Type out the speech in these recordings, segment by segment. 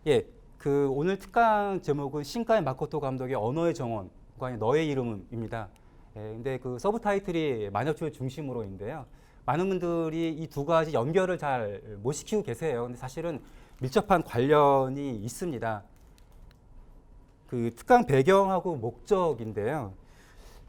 예, 그 오늘 특강 제목은 신카이 마코토 감독의 언어의 정원과 너의 이름입니다. 예, 근데 그 서브 타이틀이 만역주의 중심으로인데요. 많은 분들이 이 두 가지 연결을 잘 못 시키고 계세요. 근데 사실은 밀접한 관련이 있습니다. 그 특강 배경하고 목적인데요.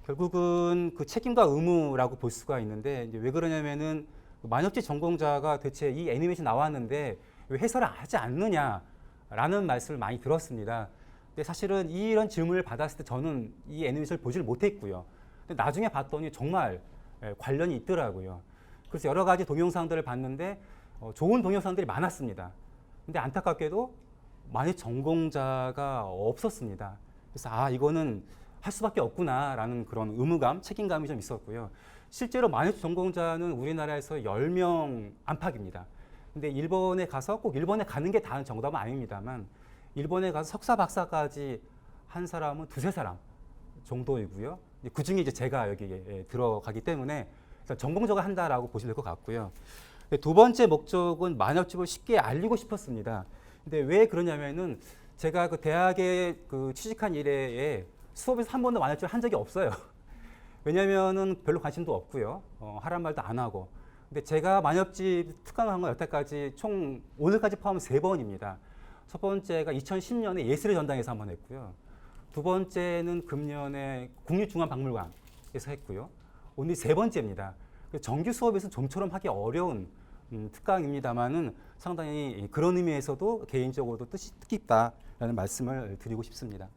결국은 그 책임과 의무라고 볼 수가 있는데 이제 왜 그러냐면은 만역지 전공자가 대체 이 애니메이션 나왔는데 왜 해설을 하지 않느냐라는 말씀을 많이 들었습니다. 근데 사실은 이런 질문을 받았을 때 저는 이 애니메이션을 보지를 못했고요. 근데 나중에 봤더니 정말 관련이 있더라고요. 그래서 여러 가지 동영상들을 봤는데 좋은 동영상들이 많았습니다. 근데 안타깝게도 만역 전공자가 없었습니다. 그래서 아 이거는 할 수밖에 없구나라는 그런 의무감, 책임감이 좀 있었고요. 실제로 만역 전공자는 우리나라에서 10명 안팎입니다. 근데 일본에 가서 꼭 일본에 가는 게 다는 정답은 아닙니다만 일본에 가서 석사 박사까지 한 사람은 두세 사람 정도이고요. 그 중에 이제 제가 여기에 들어가기 때문에 전공자가 한다라고 보시면 될 것 같고요. 두 번째 목적은 만역집을 쉽게 알리고 싶었습니다. 근데 왜 그러냐면은 제가 그 대학에 그 취직한 이래에 수업에서 한 번도 만역집을 한 적이 없어요. 왜냐면은 별로 관심도 없고요. 하란 말도 안 하고. 근데 제가 만역집 특강을 한 건 여태까지 총 오늘까지 포함 3번입니다. 첫 번째가 2010년에 예술의 전당에서 한 번 했고요. 두 번째는 금년에 국립중앙박물관에서 했고요. 오늘 3번째입니다. 정규 수업에서 좀처럼 하기 어려운 특강입니다만은 상당히 그런 의미에서도 개인적으로도 뜻깊다라는 말씀을 드리고 싶습니다.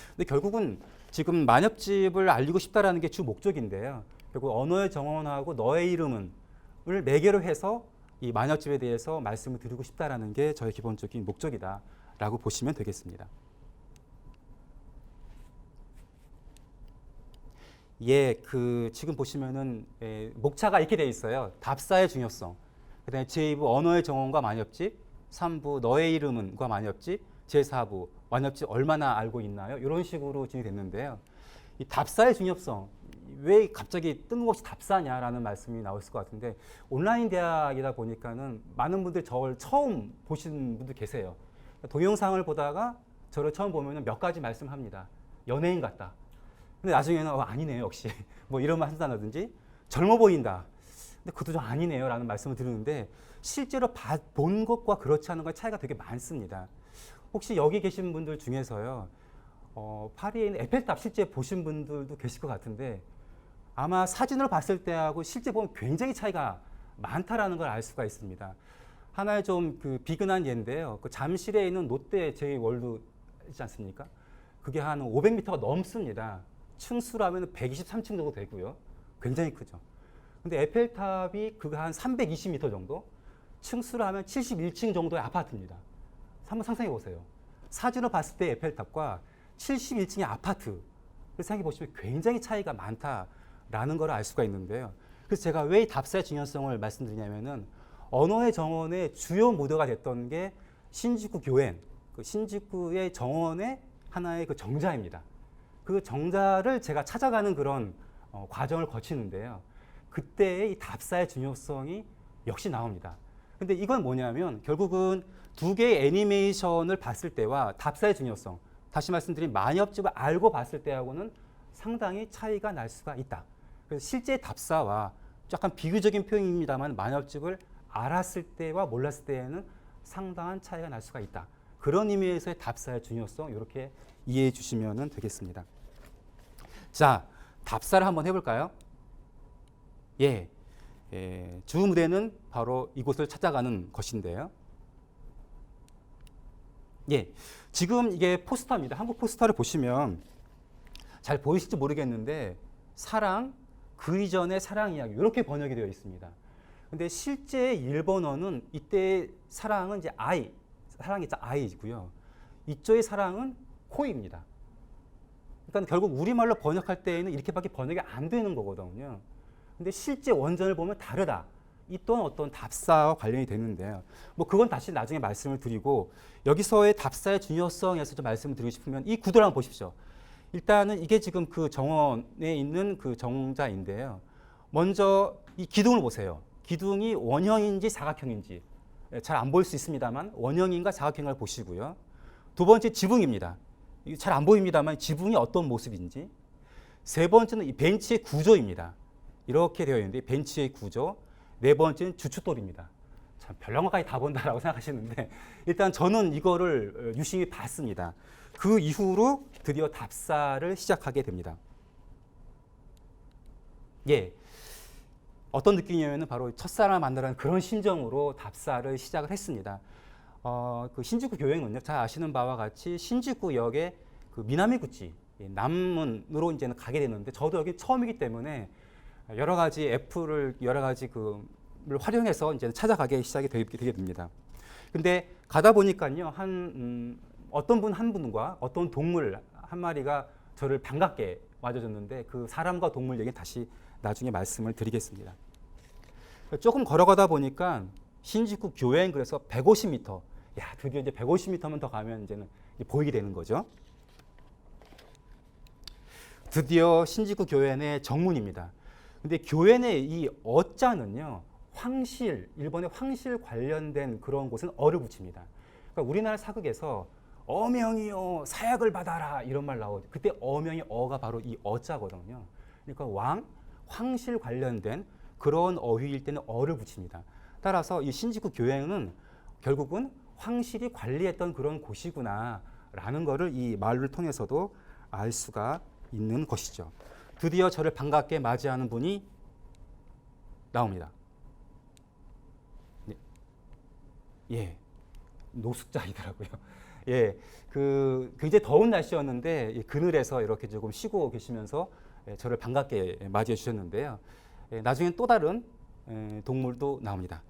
근데 결국은 지금 만역집을 알리고 싶다라는 게 주 목적인데요. 결국 언어의 정원하고 너의 이름은을 매개로 해서 이 만역집에 대해서 말씀을 드리고 싶다라는 게 저의 기본적인 목적이다라고 보시면 되겠습니다. 예, 그 지금 보시면은 목차가 이렇게 되어 있어요. 답사의 중요성, 그다음에 제2부 언어의 정원과 만역집, 3부 너의 이름은과 만역집, 제4부 만역집 얼마나 알고 있나요? 이런 식으로 진행됐는데요. 이 답사의 중요성, 왜 갑자기 뜬금없이 답사냐라는 말씀이 나왔을 것 같은데 온라인 대학이다 보니까는 많은 분들이 저를 처음 보신 분들 계세요. 동영상을 보다가 저를 처음 보면 몇 가지 말씀합니다. 연예인 같다. 근데 나중에는 아니네요 역시 뭐 이런 말 한다든지 젊어 보인다. 근데 그것도 좀 아니네요 라는 말씀을 드리는데 실제로 본 것과 그렇지 않은 것 차이가 되게 많습니다. 혹시 여기 계신 분들 중에서요 파리에 있는 에펠탑 실제 보신 분들도 계실 것 같은데 아마 사진을 봤을 때하고 실제 보면 굉장히 차이가 많다라는 걸 알 수가 있습니다. 하나의 좀 그 비근한 예인데요. 그 잠실에 있는 롯데 제이월드 있지 않습니까? 그게 한 500m가 넘습니다. 층수로 하면 123층 정도 되고요. 굉장히 크죠. 근데 에펠탑이 그거 한 320m 정도? 층수로 하면 71층 정도의 아파트입니다. 한번 상상해 보세요. 사진을 봤을 때 에펠탑과 71층의 아파트를 생각해 보시면 굉장히 차이가 많다라는 걸 알 수가 있는데요. 그래서 제가 왜 이 답사의 중요성을 말씀드리냐면은 언어의 정원의 주요 모델가 됐던 게 신지구 교엔, 그 신지구의 정원의 하나의 그 정자입니다. 그 정자를 제가 찾아가는 그런 과정을 거치는데요. 그때의 이 답사의 중요성이 역시 나옵니다. 근데 이건 뭐냐면 결국은 두 개의 애니메이션을 봤을 때와 답사의 중요성, 다시 말씀드린 만역집을 알고 봤을 때하고는 상당히 차이가 날 수가 있다. 그래서 실제 답사와 약간 비교적인 표현입니다만 만역집을 알았을 때와 몰랐을 때에는 상당한 차이가 날 수가 있다. 그런 의미에서의 답사의 중요성 이렇게 이해해 주시면 되겠습니다. 자, 답사를 한번 해볼까요? 예, 주 무대는 바로 이곳을 찾아가는 것인데요. 예, 지금 이게 포스터입니다. 한국 포스터를 보시면 잘 보이실지 모르겠는데 사랑, 그 이전의 사랑 이야기 이렇게 번역이 되어 있습니다. 근데 실제 일본어는 이때 사랑은 이제 아이, 사랑이 아이고요. 이쪽의 사랑은 코입니다. 그러니까 결국 우리말로 번역할 때에는 이렇게밖에 번역이 안 되는 거거든요. 근데 실제 원전을 보면 다르다. 이 또한 어떤 답사와 관련이 되는데요. 뭐 그건 다시 나중에 말씀을 드리고 여기서의 답사의 중요성에서 좀 말씀을 드리고 싶으면 이 구도를 한번 보십시오. 일단은 이게 지금 그 정원에 있는 그 정자인데요. 먼저 이 기둥을 보세요. 기둥이 원형인지 사각형인지 잘 안 보일 수 있습니다만 원형인가 사각형을 보시고요. 두 번째 지붕입니다. 잘 안 보입니다만 지붕이 어떤 모습인지. 세 번째는 이 벤치의 구조입니다. 이렇게 되어 있는데 벤치의 구조. 네 번째는 주춧돌입니다. 참 별난 것까지 다 본다라고 생각하시는데 일단 저는 이거를 유심히 봤습니다. 그 이후로 드디어 답사를 시작하게 됩니다. 예, 어떤 느낌이냐면 바로 첫사랑을 만나라는 그런 심정으로 답사를 시작을 했습니다. 그 신직구 교행은요, 잘 아시는 바와 같이 신직구역의 그 미나미구치 남문으로 이제는 가게 되는데 저도 여기 처음이기 때문에 여러 가지 애플을 여러 가지 를 활용해서 이제 찾아가게 시작이 되게 됩니다. 근데 가다 보니까요, 어떤 분 한 분과 어떤 동물 한 마리가 저를 반갑게 맞아줬는데 그 사람과 동물 얘기는 다시 나중에 말씀을 드리겠습니다. 조금 걸어가다 보니까 신직구 교행 그래서 150m. 야, 드디어 이제 150m만 더 가면 이제는 보이게 되는 거죠. 드디어 신직구 교회의 정문입니다. 근데 교회의 이 어자는요, 황실, 일본의 황실 관련된 그런 곳은 어를 붙입니다. 그러니까 우리나라 사극에서 어명이요 사약을 받아라 이런 말 나오죠. 그때 어명이 어가 바로 이 어자거든요. 그러니까 황실 관련된 그런 어휘일 때는 어를 붙입니다. 따라서 이 신직구 교회는 결국은 황실이 관리했던 그런 곳이구나라는 것을 이 말을 통해서도 알 수가 있는 것이죠. 드디어 저를 반갑게 맞이하는 분이 나옵니다. 예, 노숙자이더라고요. 예, 굉장히 더운 날씨였는데 그늘에서 이렇게 조금 쉬고 계시면서 저를 반갑게 맞이해 주셨는데요. 나중엔 또 다른 동물도 나옵니다.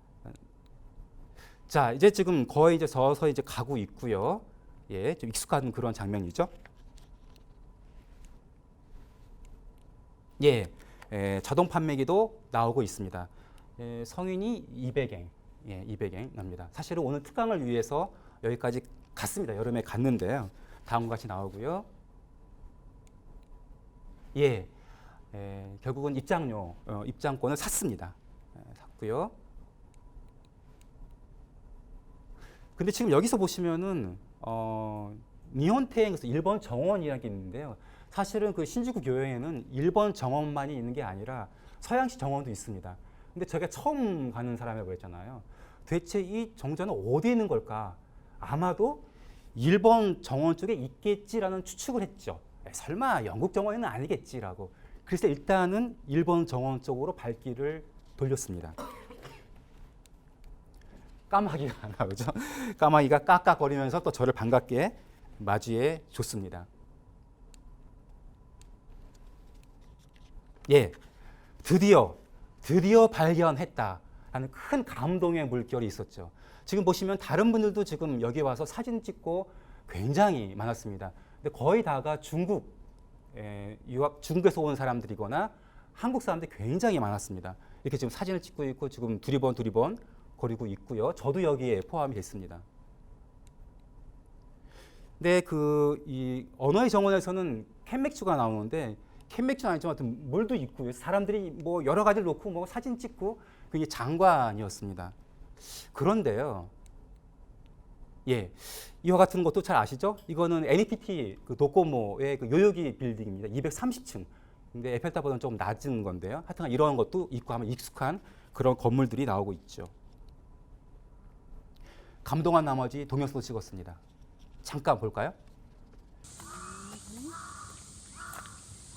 자, 이제 지금 거의 이제 서서 이제 가고 있고요. 예, 좀 익숙한 그런 장면이죠. 예, 자동 판매기도 나오고 있습니다. 성인이 200엔, 200엔 납니다. 사실은 오늘 특강을 위해서 여기까지 갔습니다. 여름에 갔는데요. 다음과 같이 나오고요. 예, 결국은 입장권을 샀습니다. 샀고요. 근데 지금 여기서 보시면은 니혼테행, 그래서 일본 정원이라는 게 있는데요. 사실은 그 신주쿠 교회에는 일본 정원만이 있는 게 아니라 서양식 정원도 있습니다. 근데 제가 처음 가는 사람이라고 했잖아요. 대체 이 정자는 어디에 있는 걸까? 아마도 일본 정원 쪽에 있겠지라는 추측을 했죠. 설마 영국 정원에는 아니겠지라고. 그래서 일단은 일본 정원 쪽으로 발길을 돌렸습니다. 까마귀가 나오죠. 까마귀가 깍깍거리면서 또 저를 반갑게 맞이해 줬습니다. 예, 드디어 발견했다라는 큰 감동의 물결이 있었죠. 지금 보시면 다른 분들도 지금 여기 와서 사진 찍고 굉장히 많았습니다. 근데 거의 다가 중국에서 온 사람들이거나 한국 사람들이 굉장히 많았습니다. 이렇게 지금 사진을 찍고 있고 지금 두리번 거리고 있고요. 저도 여기에 포함이 됐습니다. 근데 이 언어의 정원에서는 캔맥주가 나오는데 캔맥주는 아니지만 물도 있고요. 사람들이 뭐 여러 가지를 놓고 뭐 사진 찍고 그게 장관이었습니다. 그런데요. 예. 이와 같은 것도 잘 아시죠? 이거는 NTT 그 도코모의 그 요요기 빌딩입니다. 230층. 근데 에펠탑보다는 조금 낮은 건데요. 하여튼 이런 것도 있고 하면 익숙한 그런 건물들이 나오고 있죠. 감동한 나머지 동영상도 찍었습니다. 잠깐 볼까요?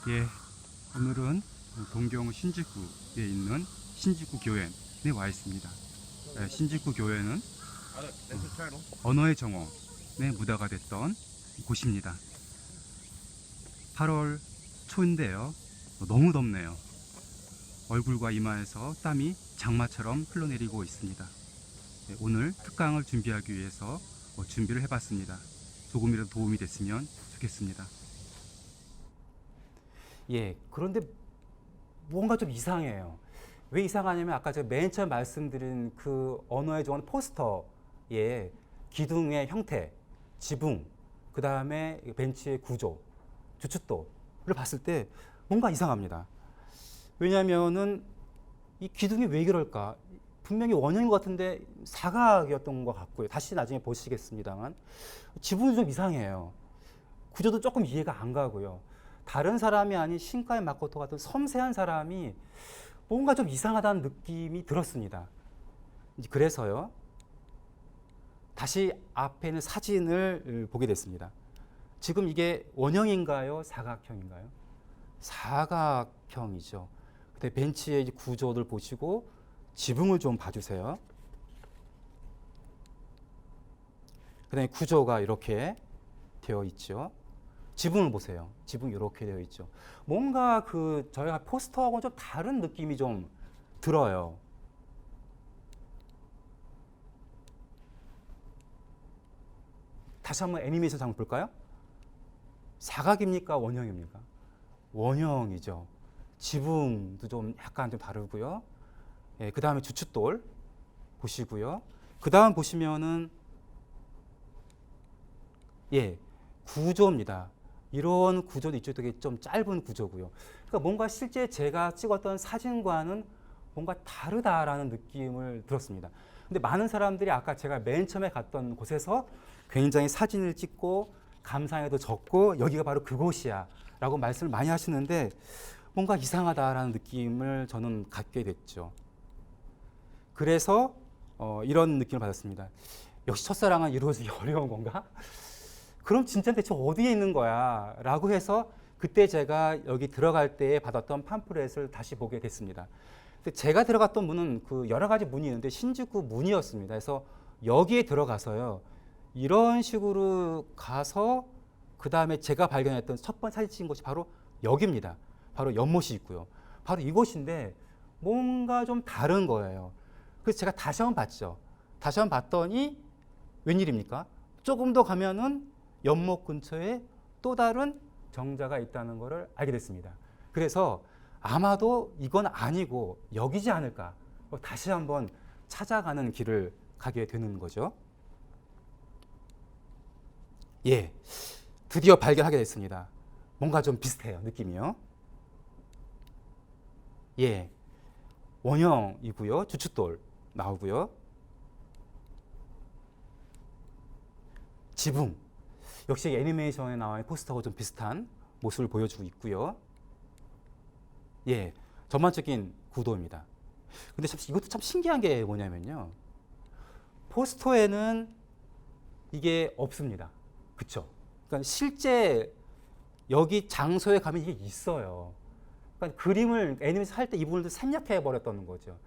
예, 오늘은 동경 신직구에 있는 신직구 교회에 와 있습니다. 신직구 교회는 언어의 정원에 무대가 됐던 곳입니다. 8월 초인데요. 너무 덥네요. 얼굴과 이마에서 땀이 장마처럼 흘러내리고 있습니다. 오늘 특강을 준비하기 위해서 준비를 해봤습니다. 조금이라도 도움이 됐으면 좋겠습니다. 예, 그런데 뭔가 좀 이상해요. 왜 이상하냐면 아까 제가 맨 처음 말씀드린 그 언어의 정원 포스터의 기둥의 형태, 지붕, 그 다음에 벤치의 구조, 주춧돌을 봤을 때 뭔가 이상합니다. 왜냐하면은 이 기둥이 왜 그럴까? 분명히 원형인 것 같은데 사각이었던 것 같고요. 다시 나중에 보시겠습니다만 지붕이 좀 이상해요. 구조도 조금 이해가 안 가고요. 다른 사람이 아닌 신카의 마코토 같은 섬세한 사람이 뭔가 좀 이상하다는 느낌이 들었습니다. 그래서요. 다시 앞에 있는 사진을 보게 됐습니다. 지금 이게 원형인가요? 사각형인가요? 사각형이죠. 근데 벤치의 구조를 보시고 지붕을 좀 봐주세요. 그다음에 구조가 이렇게 되어 있죠. 지붕을 보세요. 지붕이 이렇게 되어 있죠. 뭔가 그 저희가 포스터하고 좀 다른 느낌이 좀 들어요. 다시 한번 애니메이션 장면 볼까요? 사각입니까? 원형입니까? 원형이죠. 지붕도 좀 약간 좀 다르고요. 예, 그 다음에 주춧돌 보시고요. 그 다음 보시면은 예, 구조입니다. 이런 구조도 이쪽 되게 좀 짧은 구조고요. 그러니까 뭔가 실제 제가 찍었던 사진과는 뭔가 다르다라는 느낌을 들었습니다. 근데 많은 사람들이 아까 제가 맨 처음에 갔던 곳에서 굉장히 사진을 찍고 감상에도 적고 여기가 바로 그곳이야 라고 말씀을 많이 하시는데 뭔가 이상하다라는 느낌을 저는 갖게 됐죠. 그래서 이런 느낌을 받았습니다. 역시 첫사랑은 이루어지기 어려운 건가? 그럼 진짜 대체 어디에 있는 거야? 라고 해서 그때 제가 여기 들어갈 때 받았던 팜플렛을 다시 보게 됐습니다. 근데 제가 들어갔던 문은 그 여러 가지 문이 있는데 신주쿠 문이었습니다. 그래서 여기에 들어가서요. 이런 식으로 가서 그 다음에 제가 발견했던 첫 번째 사진 찍은 곳이 바로 여기입니다. 바로 연못이 있고요. 바로 이곳인데 뭔가 좀 다른 거예요. 그래서 제가 다시 한번 봤죠. 다시 한번 봤더니 웬일입니까? 조금 더 가면은 연못 근처에 또 다른 정자가 있다는 것을 알게 됐습니다. 그래서 아마도 이건 아니고 여기지 않을까. 다시 한번 찾아가는 길을 가게 되는 거죠. 예, 드디어 발견하게 됐습니다. 뭔가 좀 비슷해요, 느낌이요. 예, 원형이고요. 주춧돌 나오고요. 지붕. 역시 애니메이션에 나와 포스터하고 좀 비슷한 모습을 보여주고 있고요. 예, 전반적인 구도입니다. 근데 참 이것도 참 신기한 게 뭐냐면요. 포스터에는 이게 없습니다. 그쵸? 그러니까 실제 여기 장소에 가면 이게 있어요. 그러니까 그림을 애니메이션 할 때 이 부분을 생략해 버렸다는 거죠.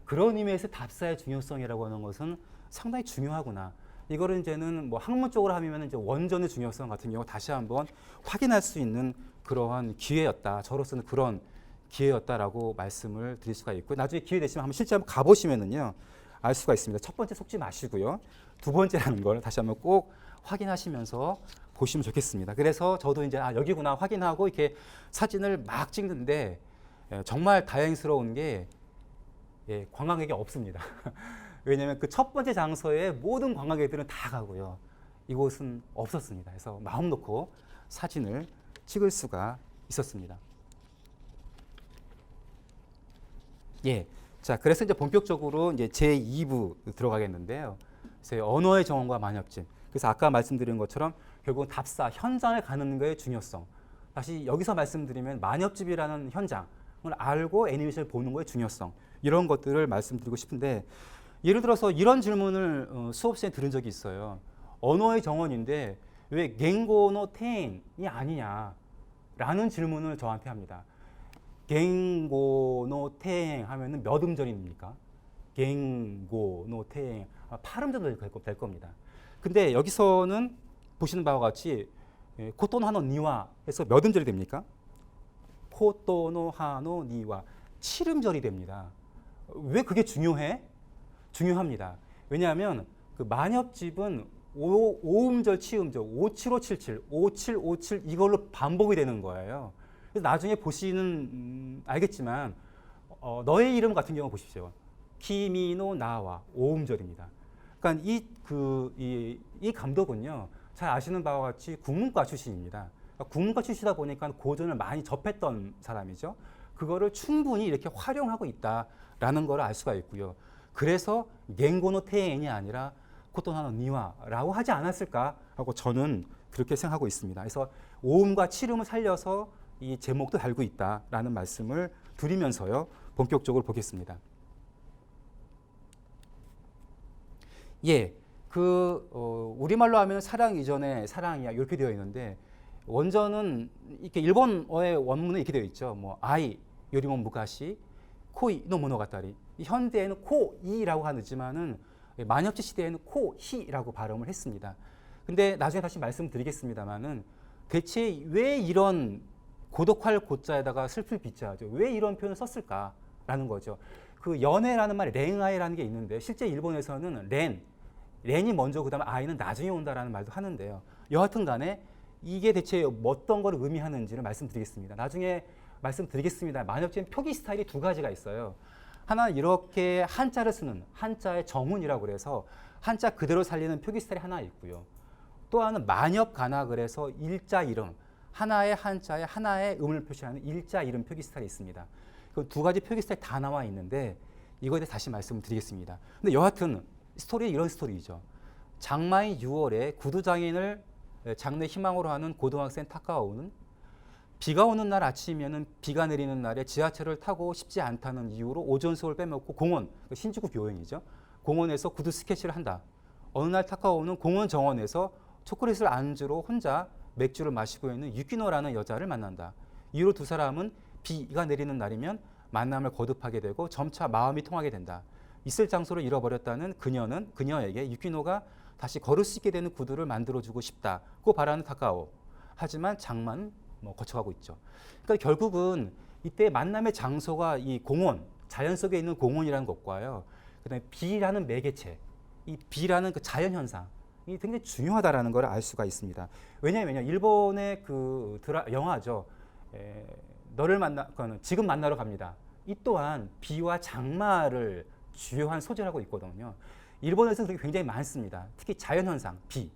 그런 의미에서 답사의 중요성이라고 하는 것은 상당히 중요하구나. 이거를 이제는 뭐 학문적으로 하면 이제 원전의 중요성 같은 경우 다시 한번 확인할 수 있는 그러한 기회였다. 저로서는 그런 기회였다라고 말씀을 드릴 수가 있고 나중에 기회 되시면 한번 실제 한번 가보시면은요 알 수가 있습니다. 첫 번째 속지 마시고요. 두 번째라는 걸 다시 한번 꼭 확인하시면서 보시면 좋겠습니다. 그래서 저도 이제 여기구나 확인하고 이렇게 사진을 막 찍는데 정말 다행스러운 게 관광객이 없습니다. 왜냐하면 그 첫 번째 장소에 모든 관광객들은 다 가고요. 이곳은 없었습니다. 그래서 마음 놓고 사진을 찍을 수가 있었습니다. 예. 자, 그래서 이제 본격적으로 이제 제 2부 들어가겠는데요. 그래서 언어의 정원과 만협집. 그래서 아까 말씀드린 것처럼 결국은 답사 현장을 가는 것의 중요성. 다시 여기서 말씀드리면 만협집이라는 현장을 알고 애니메이션을 보는 것의 중요성. 이런 것들을 말씀드리고 싶은데 예를 들어서 이런 질문을 수업 시간에 들은 적이 있어요. 언어의 정원인데 왜 겐고노 텐이 아니냐라는 질문을 저한테 합니다. 겐고노 텐 하면은 몇 음절입니까? 겐고노 텐 8음절도 될 겁니다. 근데 여기서는 보시는 바와 같이 코토노 하노 니와 해서 몇 음절이 됩니까? 코토노 하노 니와 7음절이 됩니다. 왜 그게 중요해? 중요합니다. 왜냐하면 그 만협집은 5음절, 7음절, 57577, 5757 이걸로 반복이 되는 거예요. 그래서 나중에 보시는 알겠지만 너의 이름 같은 경우 보십시오. 키미노 나와 5음절입니다. 그러니까 이 감독은요 잘 아시는 바와 같이 국문과 출신입니다. 그러니까 국문과 출신이다 보니까 고전을 많이 접했던 사람이죠. 그거를 충분히 이렇게 활용하고 있다라는 걸 알 수가 있고요. 그래서 겐고노 테엔이 아니라 코토나노 니와라고 하지 않았을까 하고 저는 그렇게 생각하고 있습니다. 그래서 오음과 칠음을 살려서 이 제목도 달고 있다라는 말씀을 드리면서요. 본격적으로 보겠습니다. 예, 우리말로 하면 사랑 이전에 사랑이야 이렇게 되어 있는데 원전은 이렇게 일본어의 원문은 이렇게 되어 있죠. 뭐 아이 요리모 무가시 코이 노 모노가타리. 현대에는 코이라고 하지만은 만엽지 시대에는 코히라고 발음을 했습니다. 근데 나중에 다시 말씀드리겠습니다만은 대체 왜 이런 고독할 고자에다가 슬플 비자죠? 왜 이런 표현을 썼을까라는 거죠. 그 연애라는 말이 랭아이라는 게 있는데 실제 일본에서는 렌이 먼저 그다음에 아이는 나중에 온다라는 말도 하는데요. 여하튼 간에 이게 대체 어떤 걸 의미하는지를 말씀드리겠습니다. 나중에 말씀드리겠습니다. 만엽지는 표기 스타일이 두 가지가 있어요. 하나는 이렇게 한자를 쓰는 한자의 정운이라고 그래서 한자 그대로 살리는 표기 스타일이 하나 있고요. 또 하나는 만엽 가나 그래서 일자 이름 하나의 한자에 하나의 음을 표시하는 일자 이름 표기 스타일이 있습니다. 그 두 가지 표기 스타일 다 나와 있는데 이거에 대해 다시 말씀을 드리겠습니다. 근데 여하튼 스토리 이런 스토리죠. 장마인 6월에 구두장인을 장래 희망으로 하는 고등학생 타카오는 비가 오는 날 아침이면은 비가 내리는 날에 지하철을 타고 싶지 않다는 이유로 오전 수업을 빼먹고 공원, 신주쿠 교행이죠. 공원에서 구두 스케치를 한다. 어느 날 타카오는 공원 정원에서 초콜릿을 안주로 혼자 맥주를 마시고 있는 유키노라는 여자를 만난다. 이후로 두 사람은 비가 내리는 날이면 만남을 거듭하게 되고 점차 마음이 통하게 된다. 있을 장소를 잃어버렸다는 그녀에게 유키노가 다시 걸을 수 있게 되는 구두를 만들어주고 싶다고 바라는 타카오. 하지만 장만 거쳐가고 있죠. 그러니까 결국은 이때 만남의 장소가 이 공원, 자연 속에 있는 공원이라는 것과요. 그다음에 비라는 매개체, 이 비라는 그 자연 현상. 이 굉장히 중요하다라는 걸 알 수가 있습니다. 왜냐하면요, 일본의 그 영화죠. 너를 지금 만나러 갑니다. 이 또한 비와 장마를 주요한 소재라고 있거든요. 일본에서는 그게 굉장히 많습니다. 특히 자연 현상, 비.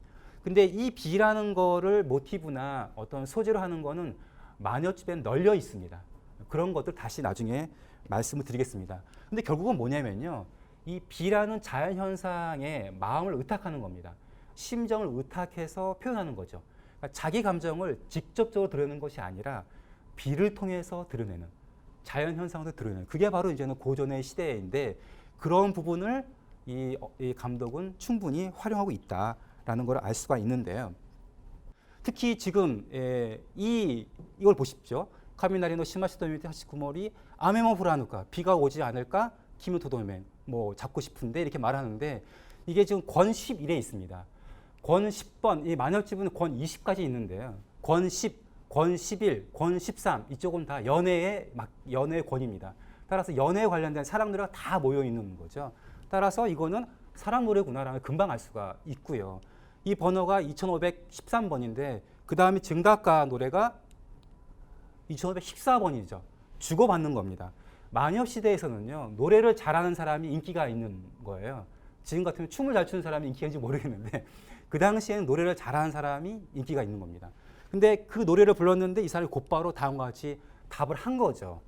근데 이 비라는 거를 모티브나 어떤 소재로 하는 거는 만여집에 널려 있습니다. 그런 것들 다시 나중에 말씀을 드리겠습니다. 근데 결국은 뭐냐면요, 이 비라는 자연 현상에 마음을 의탁하는 겁니다. 심정을 의탁해서 표현하는 거죠. 그러니까 자기 감정을 직접적으로 드러내는 것이 아니라 비를 통해서 드러내는, 자연 현상으로 드러내는, 그게 바로 이제는 고전의 시대인데 그런 부분을 이 감독은 충분히 활용하고 있다라는 걸 알 수가 있는데요. 특히 지금 이걸 보십시오. 카미나리노 시마시도미테 하시쿠모리 아메모 후라누까, 비가 오지 않을까 키무토도멘, 잡고 싶은데 이렇게 말하는데 이게 지금 권 11에 있습니다. 권 10번, 이 만엽집은 권 20까지 있는데요. 권 10, 권 11, 권 13 이쪽은 다 연애의 권입니다. 따라서 연애에 관련된 사랑 노래가 다 모여 있는 거죠. 따라서 이거는 사랑 노래구나라는 금방 알 수가 있고요. 이 번호가 2513번인데 그 다음에 증가가 노래가 2514번이죠. 주고받는 겁니다. 만엽 시대에서는요, 노래를 잘하는 사람이 인기가 있는 거예요. 지금 같으면 춤을 잘 추는 사람이 인기가 있는지 모르겠는데 그 당시에는 노래를 잘하는 사람이 인기가 있는 겁니다. 근데 그 노래를 불렀는데 이 사람이 곧바로 다음과 같이 답을 한 거죠.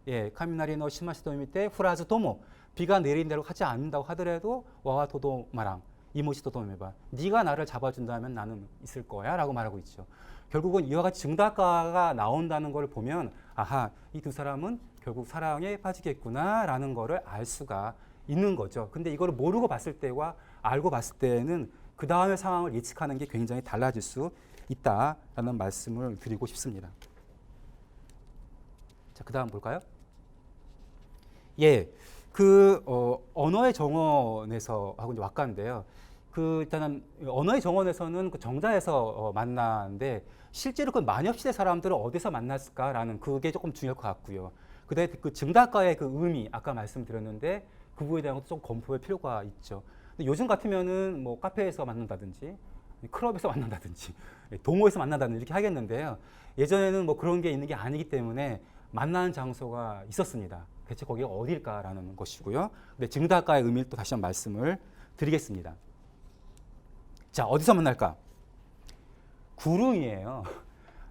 예, 카미나리노 시마시도미 때 후라즈 도모, 비가 내린 대로 하지 않는다고 하더라도 와와 도도마랑 이모시 도도메바, 네가 나를 잡아준다면 나는 있을 거야 라고 말하고 있죠. 결국은 이와 같이 증다가가 나온다는 걸 보면 아하, 이 두 사람은 결국 사랑에 빠지겠구나 라는 거를 알 수가 있는 거죠. 근데 이걸 모르고 봤을 때와 알고 봤을 때는 그 다음의 상황을 예측하는 게 굉장히 달라질 수 있다라는 말씀을 드리고 싶습니다. 자, 그 다음 볼까요? 예, 언어의 정원에서 하고 이제 왁가인데요. 일단은 언어의 정원에서는 그 정자에서 만나는데 실제로 그 만엽시대 사람들은 어디서 만났을까라는 그게 조금 중요할 것 같고요. 그다음에 그 증다가의 그 의미 아까 말씀드렸는데 그 부분에 대한 것도 좀 검토할 필요가 있죠. 근데 요즘 같으면은 카페에서 만난다든지 클럽에서 만난다든지 동호회에서 만난다든지 이렇게 하겠는데요. 예전에는 그런 게 있는 게 아니기 때문에 만나는 장소가 있었습니다. 대체 거기가 어딜까라는 것이고요. 근데 증다가의 의미를 또 다시 한번 말씀을 드리겠습니다. 자, 어디서 만날까? 구릉이에요.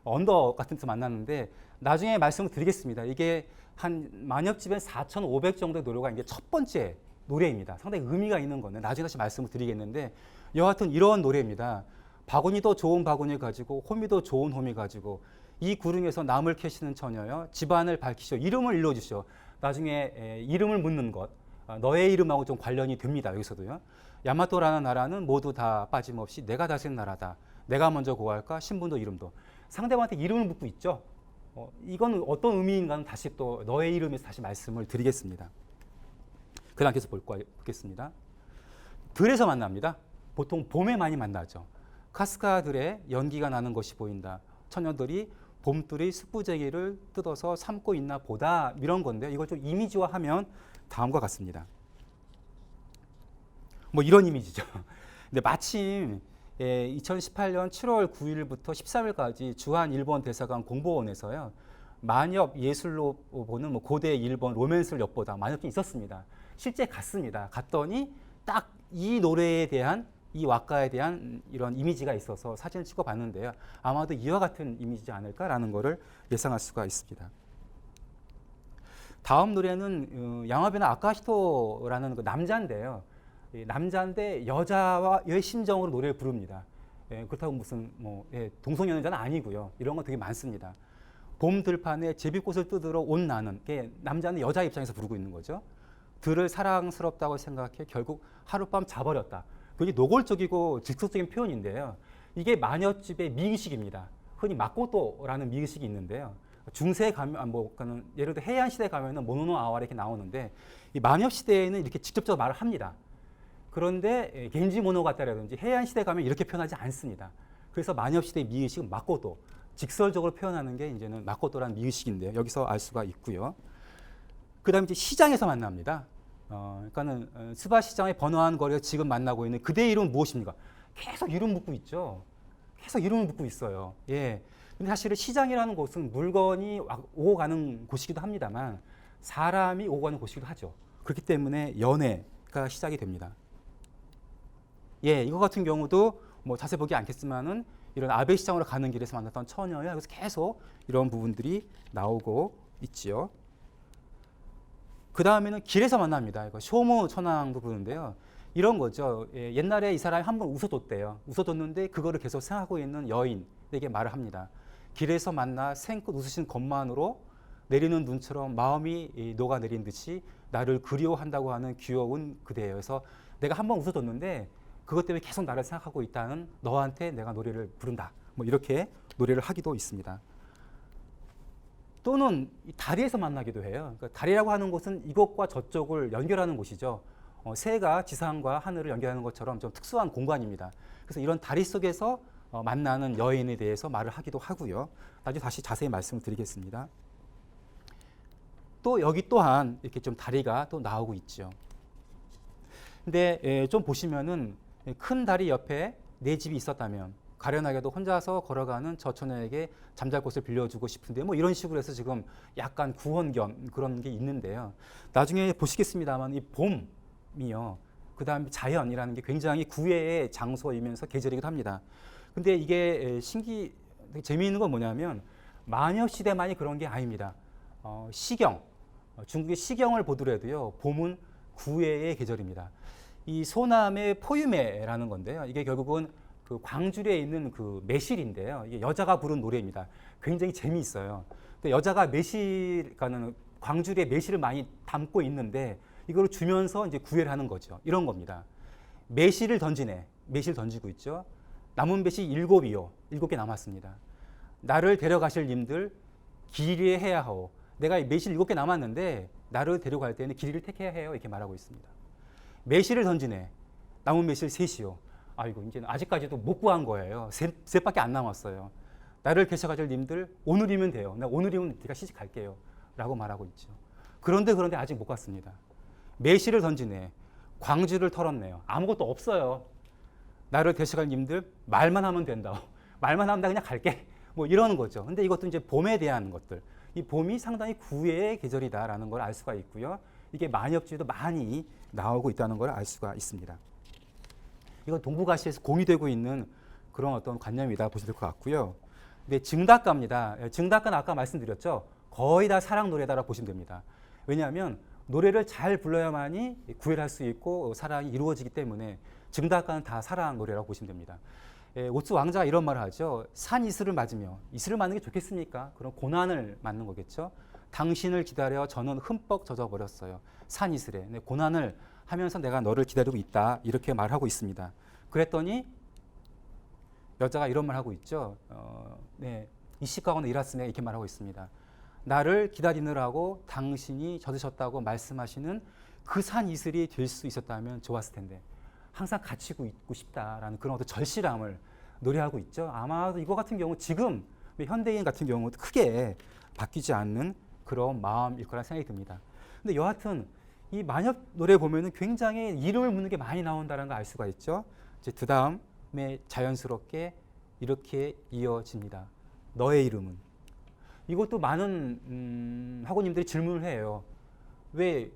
언덕 같은 데서 만났는데 나중에 말씀을 드리겠습니다. 이게 한 만엽집엔 4,500 정도의 노래가 이게 첫 번째 노래입니다. 상당히 의미가 있는 건데 나중에 다시 말씀을 드리겠는데 여하튼 이런 노래입니다. 바구니도 좋은 바구니 가지고 호미도 좋은 호미 가지고 이 구릉에서 나물 캐시는 처녀여 집안을 밝히시오. 이름을 일러주시오. 나중에 이름을 묻는 것 너의 이름하고 좀 관련이 됩니다. 여기서도요. 야마토라는 나라는 모두 다 빠짐없이 내가 다스린 나라다. 내가 먼저 고할까? 신분도 이름도. 상대방한테 이름을 묻고 있죠. 이건 어떤 의미인가는 다시 또 너의 이름에서 다시 말씀을 드리겠습니다. 그 다음에서 보겠습니다. 들에서 만납니다. 보통 봄에 많이 만나죠. 카스카들의 연기가 나는 것이 보인다. 처녀들이 봄들이 숙부쟁이를 뜯어서 삶고 있나 보다 이런 건데 이걸 좀 이미지화하면 다음과 같습니다. 뭐 이런 이미지죠. 근데 마침 2018년 7월 9일부터 13일까지 주한 일본 대사관 공보원에서요. 만엽 예술로 보는 뭐 고대 일본 로맨스를 엿보다 만엽이 있었습니다. 실제 갔습니다. 갔더니 딱 이 노래에 대한 이 왁가에 대한 이런 이미지가 있어서 사진을 찍어 봤는데요. 아마도 이와 같은 이미지지 않을까라는 것을 예상할 수가 있습니다. 다음 노래는 야마베나 아카히토라는 그 남자인데요. 남자인데 여자의 심정으로 노래를 부릅니다. 그렇다고 무슨 동성연애자는 아니고요. 이런 거 되게 많습니다. 봄 들판에 제비꽃을 뜯으러 온 나는 남자는 여자 입장에서 부르고 있는 거죠. 들을 사랑스럽다고 생각해 결국 하룻밤 자버렸다. 굉장히 노골적이고 직접적인 표현인데요. 이게 마녀집의 미의식입니다. 흔히 마코토라는 미의식이 있는데요. 중세에 가면 예를 들어 해안 시대에 가면은 모노노 아와레 이렇게 나오는데 이 마녀 시대에는 이렇게 직접적으로 말을 합니다. 그런데 겐지 모노가타라든지 해안 시대에 가면 이렇게 표현하지 않습니다. 그래서 마녀 시대의 미의식은 마코토, 직설적으로 표현하는 게 이제는 마코토라는 미의식인데요. 여기서 알 수가 있고요. 그다음에 이제 시장에서 만납니다. 그러니까는 스바 시장의 번화한 거리에서 지금 만나고 있는 그대의 이름은 무엇입니까? 계속 이름 묻고 있죠. 계속 이름을 묻고 있어요. 예. 근데 사실은 시장이라는 곳은 물건이 오고 가는 곳이기도 합니다만 사람이 오고 가는 곳이기도 하죠. 그렇기 때문에 연애가 시작이 됩니다. 예, 이거 같은 경우도 뭐 자세히 보기 않겠지만은 이런 아베 시장으로 가는 길에서 만났던 처녀야. 그래서 계속 이런 부분들이 나오고 있지요. 그 다음에는 길에서 만납니다. 이거 쇼무 천왕도 부르는데요. 이런 거죠. 예, 옛날에 이 사람이 한 번 웃어줬대요. 웃어줬는데 그거를 계속 생각하고 있는 여인에게 말을 합니다. 길에서 만나 생긋 웃으신 것만으로 내리는 눈처럼 마음이 녹아내린 듯이 나를 그리워한다고 하는 귀여운 그대예요. 그래서 내가 한 번 웃어줬는데 그것 때문에 계속 나를 생각하고 있다는 너한테 내가 노래를 부른다. 뭐 이렇게 노래를 하기도 있습니다. 또는 다리에서 만나기도 해요. 그러니까 다리라고 하는 곳은 이곳과 저쪽을 연결하는 곳이죠. 새가 지상과 하늘을 연결하는 것처럼 좀 특수한 공간입니다. 그래서 이런 다리 속에서 만나는 여인에 대해서 말을 하기도 하고요. 나중에 다시 자세히 말씀을 드리겠습니다. 또 여기 또한 이렇게 좀 다리가 또 나오고 있죠. 근데 좀 보시면은 큰 다리 옆에 내 집이 있었다면 가련하게도 혼자서 걸어가는 저 처녀에게 잠잘 곳을 빌려주고 싶은데 뭐 이런 식으로 해서 지금 약간 구원 겸 그런 게 있는데요. 나중에 보시겠습니다만 이 봄이요. 그 다음에 자연이라는 게 굉장히 구애의 장소이면서 계절이기도 합니다. 근데 이게 되게 재미있는 건 뭐냐면 마녀 시대만이 그런 게 아닙니다. 시경, 중국의 시경을 보더라도요. 봄은 구애의 계절입니다. 이 소남의 포유매라는 건데요. 이게 결국은 그 광주리에 있는 그 매실인데요. 이게 여자가 부른 노래입니다. 굉장히 재미있어요. 근데 여자가 그러니까는 광주리에 매실을 많이 담고 있는데 이걸 주면서 이제 구애를 하는 거죠. 이런 겁니다. 매실을 던지네. 매실 던지고 있죠. 남은 배시 7이요. 7개 남았습니다. 나를 데려가실 님들 길이에 해야 하오. 내가 매실 7개 남았는데 나를 데려갈 때는 길이를 택해야 해요. 이렇게 말하고 있습니다. 매실을 던지네. 남은 매실 3이요. 아이고 이제는 아직까지도 못 구한 거예요. 셋밖에 안 남았어요. 나를 데려가실 님들 오늘이면 돼요. 나 오늘이면 제가 시집 갈게요. 라고 말하고 있죠. 그런데 아직 못 갔습니다. 매실을 던지네. 광주를 털었네요. 아무것도 없어요. 나를 데려갈 님들 말만 하면 된다. 말만 하면 나 그냥 갈게. 뭐 이러는 거죠. 근데 이것도 이제 봄에 대한 것들. 이 봄이 상당히 구애의 계절이다라는 걸 알 수가 있고요. 이게 만엽지도 많이 나오고 있다는 걸 알 수가 있습니다. 이건 동북아시아에서 공유되고 있는 그런 어떤 관념이다 보시면 될 것 같고요. 근데 증닭가입니다. 증닭가는 아까 말씀드렸죠. 거의 다 사랑 노래다라고 보시면 됩니다. 왜냐하면 노래를 잘 불러야만이 구애를 할 수 있고 사랑이 이루어지기 때문에 증다가는 다 사랑 노래라고 보시면 됩니다. 오츠 왕자가 이런 말을 하죠. 산 이슬을 맞으며, 이슬을 맞는 게 좋겠습니까? 그럼 고난을 맞는 거겠죠. 당신을 기다려 저는 흠뻑 젖어버렸어요. 산 이슬에. 네, 고난을 하면서 내가 너를 기다리고 있다. 이렇게 말하고 있습니다. 그랬더니 여자가 이런 말 하고 있죠. 네, 이시카고는 이라스네 이렇게 말하고 있습니다. 나를 기다리느라고 당신이 젖으셨다고 말씀하시는 그 산 이슬이 될 수 있었다면 좋았을 텐데 항상 갇히고 있고 싶다라는 그런 어떤 절실함을 노래하고 있죠. 아마도 이거 같은 경우 지금 현대인 같은 경우도 크게 바뀌지 않는 그런 마음일 거라 생각이 듭니다. 근데 여하튼 이 마녀 노래 보면은 굉장히 이름을 묻는 게 많이 나온다는 걸 알 수가 있죠. 이제 그 다음에 자연스럽게 이렇게 이어집니다. 너의 이름은. 이것도 많은 학우님들이 질문을 해요. 왜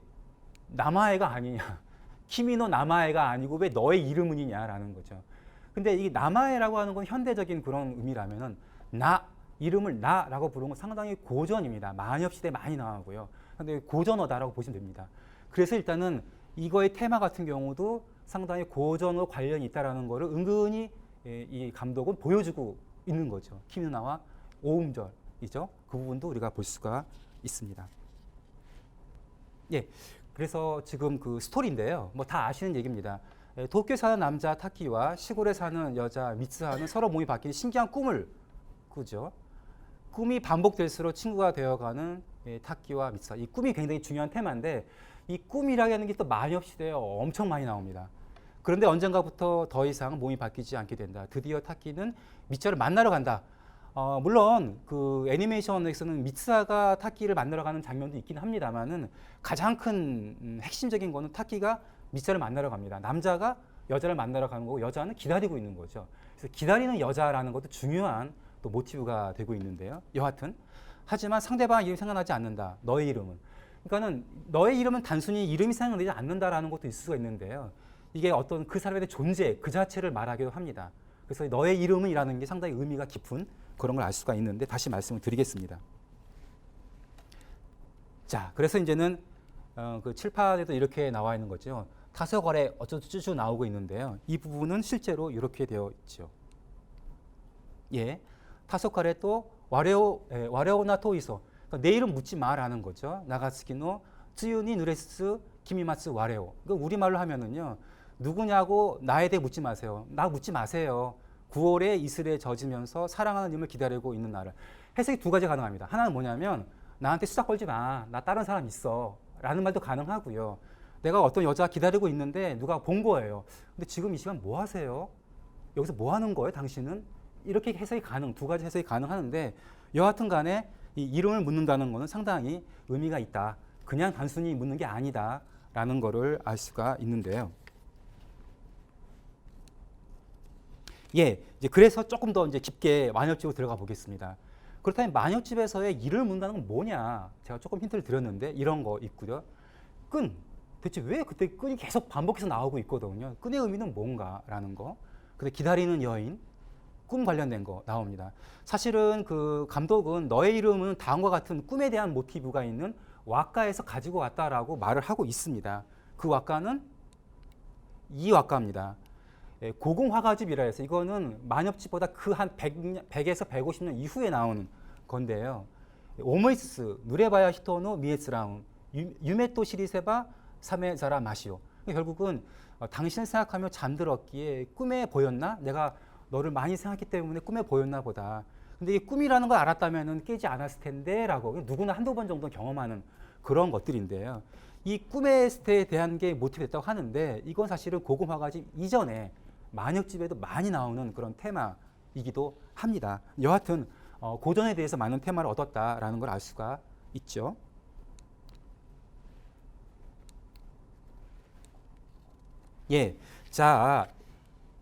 나마에가 아니냐? 키미노 나마에가 아니고 왜 너의 이름은이냐라는 거죠. 근데 이 나마에라고 하는 건 현대적인 그런 의미라면은 나 이름을 나라고 부르는 건 상당히 고전입니다. 만엽시대에 많이 나오고요. 근데 고전어다라고 보시면 됩니다. 그래서 일단은 이거의 테마 같은 경우도 상당히 고전어 관련이 있다라는 거를 은근히 이 감독은 보여주고 있는 거죠. 키미노나와 오음절이죠. 그 부분도 우리가 볼 수가 있습니다. 예. 그래서 지금 그 스토리인데요. 뭐 다 아시는 얘기입니다. 도쿄에 사는 남자 타키와 시골에 사는 여자 미츠하는 서로 몸이 바뀌는 신기한 꿈을 꾸죠. 꿈이 반복될수록 친구가 되어가는 타키와 미츠하. 이 꿈이 굉장히 중요한 테마인데 이 꿈이라는 게 또 만엽시대에 엄청 많이 나옵니다. 그런데 언젠가부터 더 이상 몸이 바뀌지 않게 된다. 드디어 타키는 미츠하를 만나러 간다. 물론 그 애니메이션에서는 미츠하가 타키를 만나러 가는 장면도 있긴 합니다만은 가장 큰 핵심적인 거는 타키가 미츠하를 만나러 갑니다. 남자가 여자를 만나러 가는 거고 여자는 기다리고 있는 거죠. 그래서 기다리는 여자라는 것도 중요한 또 모티브가 되고 있는데요. 여하튼 하지만 상대방 이름이 생각나지 않는다. 너의 이름은. 그러니까는 너의 이름은 단순히 이름이 생각나지 않는다라는 것도 있을 수가 있는데요. 이게 어떤 그 사람의 존재 그 자체를 말하기도 합니다. 그래서 너의 이름은이라는 게 상당히 의미가 깊은 그런 걸 알 수가 있는데 다시 말씀을 드리겠습니다. 자, 그래서 이제는 그 칠판에도 이렇게 나와 있는 거죠. 타소거래 어쩌고저쩌고 나오고 있는데요. 이 부분은 실제로 이렇게 되어 있죠. 예, 타소거래 또 와레오나 토이소. 그러니까 내 이름 묻지 마라는 거죠. 나가스키노 쯔유니 누레스 키미마츠 와레오. 그러니까 우리말로 하면은요. 누구냐고 나에 대해 묻지 마세요. 나 묻지 마세요. 9월에 이슬에 젖으면서 사랑하는 님을 기다리고 있는 나를. 해석이 두 가지 가능합니다. 하나는 뭐냐면 나한테 수작 걸지 마. 나 다른 사람 있어. 라는 말도 가능하고요. 내가 어떤 여자 기다리고 있는데 누가 본 거예요. 근데 지금 이 시간 뭐 하세요? 여기서 뭐 하는 거예요? 당신은? 이렇게 해석이 두 가지 해석이 가능하는데 여하튼 간에 이 이름을 묻는다는 것은 상당히 의미가 있다. 그냥 단순히 묻는 게 아니다. 라는 거를 알 수가 있는데요. 예, 이제 그래서 조금 더 이제 깊게 만엽집으로 들어가 보겠습니다. 그렇다면 만엽집에서의 이름을 묻는다는 건 뭐냐? 제가 조금 힌트를 드렸는데 이런 거 있고요. 끈. 대체 왜 그때 끈이 계속 반복해서 나오고 있거든요. 끈의 의미는 뭔가라는 거. 근데 기다리는 여인, 꿈 관련된 거 나옵니다. 사실은 그 감독은 너의 이름은 다음과 같은 꿈에 대한 모티브가 있는 왁가에서 가지고 왔다라고 말을 하고 있습니다. 그 왁가는 이 왁가입니다. 고궁화가집이라 해서 이거는 만엽집보다 그 한 100에서 150년 이후에 나오는 건데요. 오모이스 누레바야 히토노 미에츠라운 유메토 시리세바 사메자라 마시오. 결국은 당신을 생각하며 잠들었기에 꿈에 보였나? 내가 너를 많이 생각했기 때문에 꿈에 보였나 보다. 근데 이 꿈이라는 걸 알았다면 깨지 않았을 텐데 라고 누구나 한두 번 정도 경험하는 그런 것들인데요. 이 꿈에 대한 게 모티브 됐다고 하는데 이건 사실은 고궁화가집 이전에 만엽집에도 많이 나오는 그런 테마이기도 합니다. 여하튼 고전에 대해서 많은 테마를 얻었다라는 걸 알 수가 있죠. 예, 자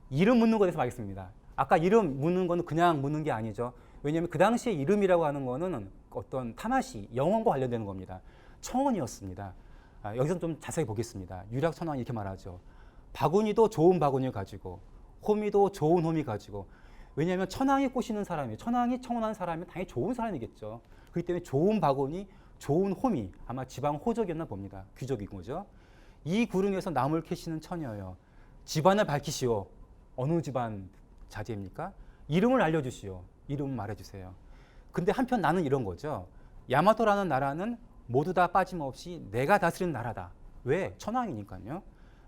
이름 묻는 것에 대해서 말겠습니다. 아까 이름 묻는 거는 그냥 묻는 게 아니죠. 왜냐하면 그 당시에 이름이라고 하는 거는 어떤 타마시, 영혼과 관련되는 겁니다. 청혼이었습니다. 여기서 좀 자세히 보겠습니다. 유략천왕이 이렇게 말하죠. 바구니도 좋은 바구니를 가지고 호미도 좋은 호미 가지고. 왜냐하면 천왕이 꼬시는 사람이 천왕이 청혼한 사람이 당연히 좋은 사람이겠죠. 그렇기 때문에 좋은 바구니, 좋은 호미, 아마 지방 호족이었나 봅니다. 귀족인 거죠. 이 구릉에서 나무를 캐시는 처녀여, 집안을 밝히시오. 어느 집안 자제입니까? 이름을 알려주시오. 이름 말해주세요. 근데 한편 나는 이런 거죠. 야마토라는 나라는 모두 다 빠짐없이 내가 다스리는 나라다. 왜? 천황이니까요.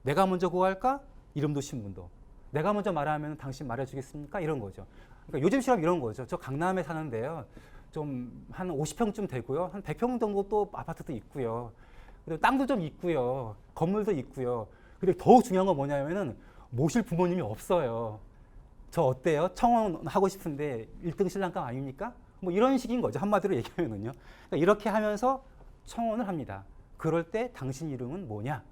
내가 먼저 구할까? 이름도 신분도. 내가 먼저 말하면 당신 말해주겠습니까? 이런 거죠. 그러니까 요즘처럼 이런 거죠. 저 강남에 사는데요. 좀 한 50평쯤 되고요. 한 100평 정도 또 아파트도 있고요. 그리고 땅도 좀 있고요. 건물도 있고요. 그리고 더욱 중요한 건 뭐냐면은 모실 부모님이 없어요. 저 어때요? 청혼 하고 싶은데 1등 신랑감 아닙니까? 뭐 이런 식인 거죠. 한마디로 얘기하면은요. 그러니까 이렇게 하면서 청혼을 합니다. 그럴 때 당신 이름은 뭐냐?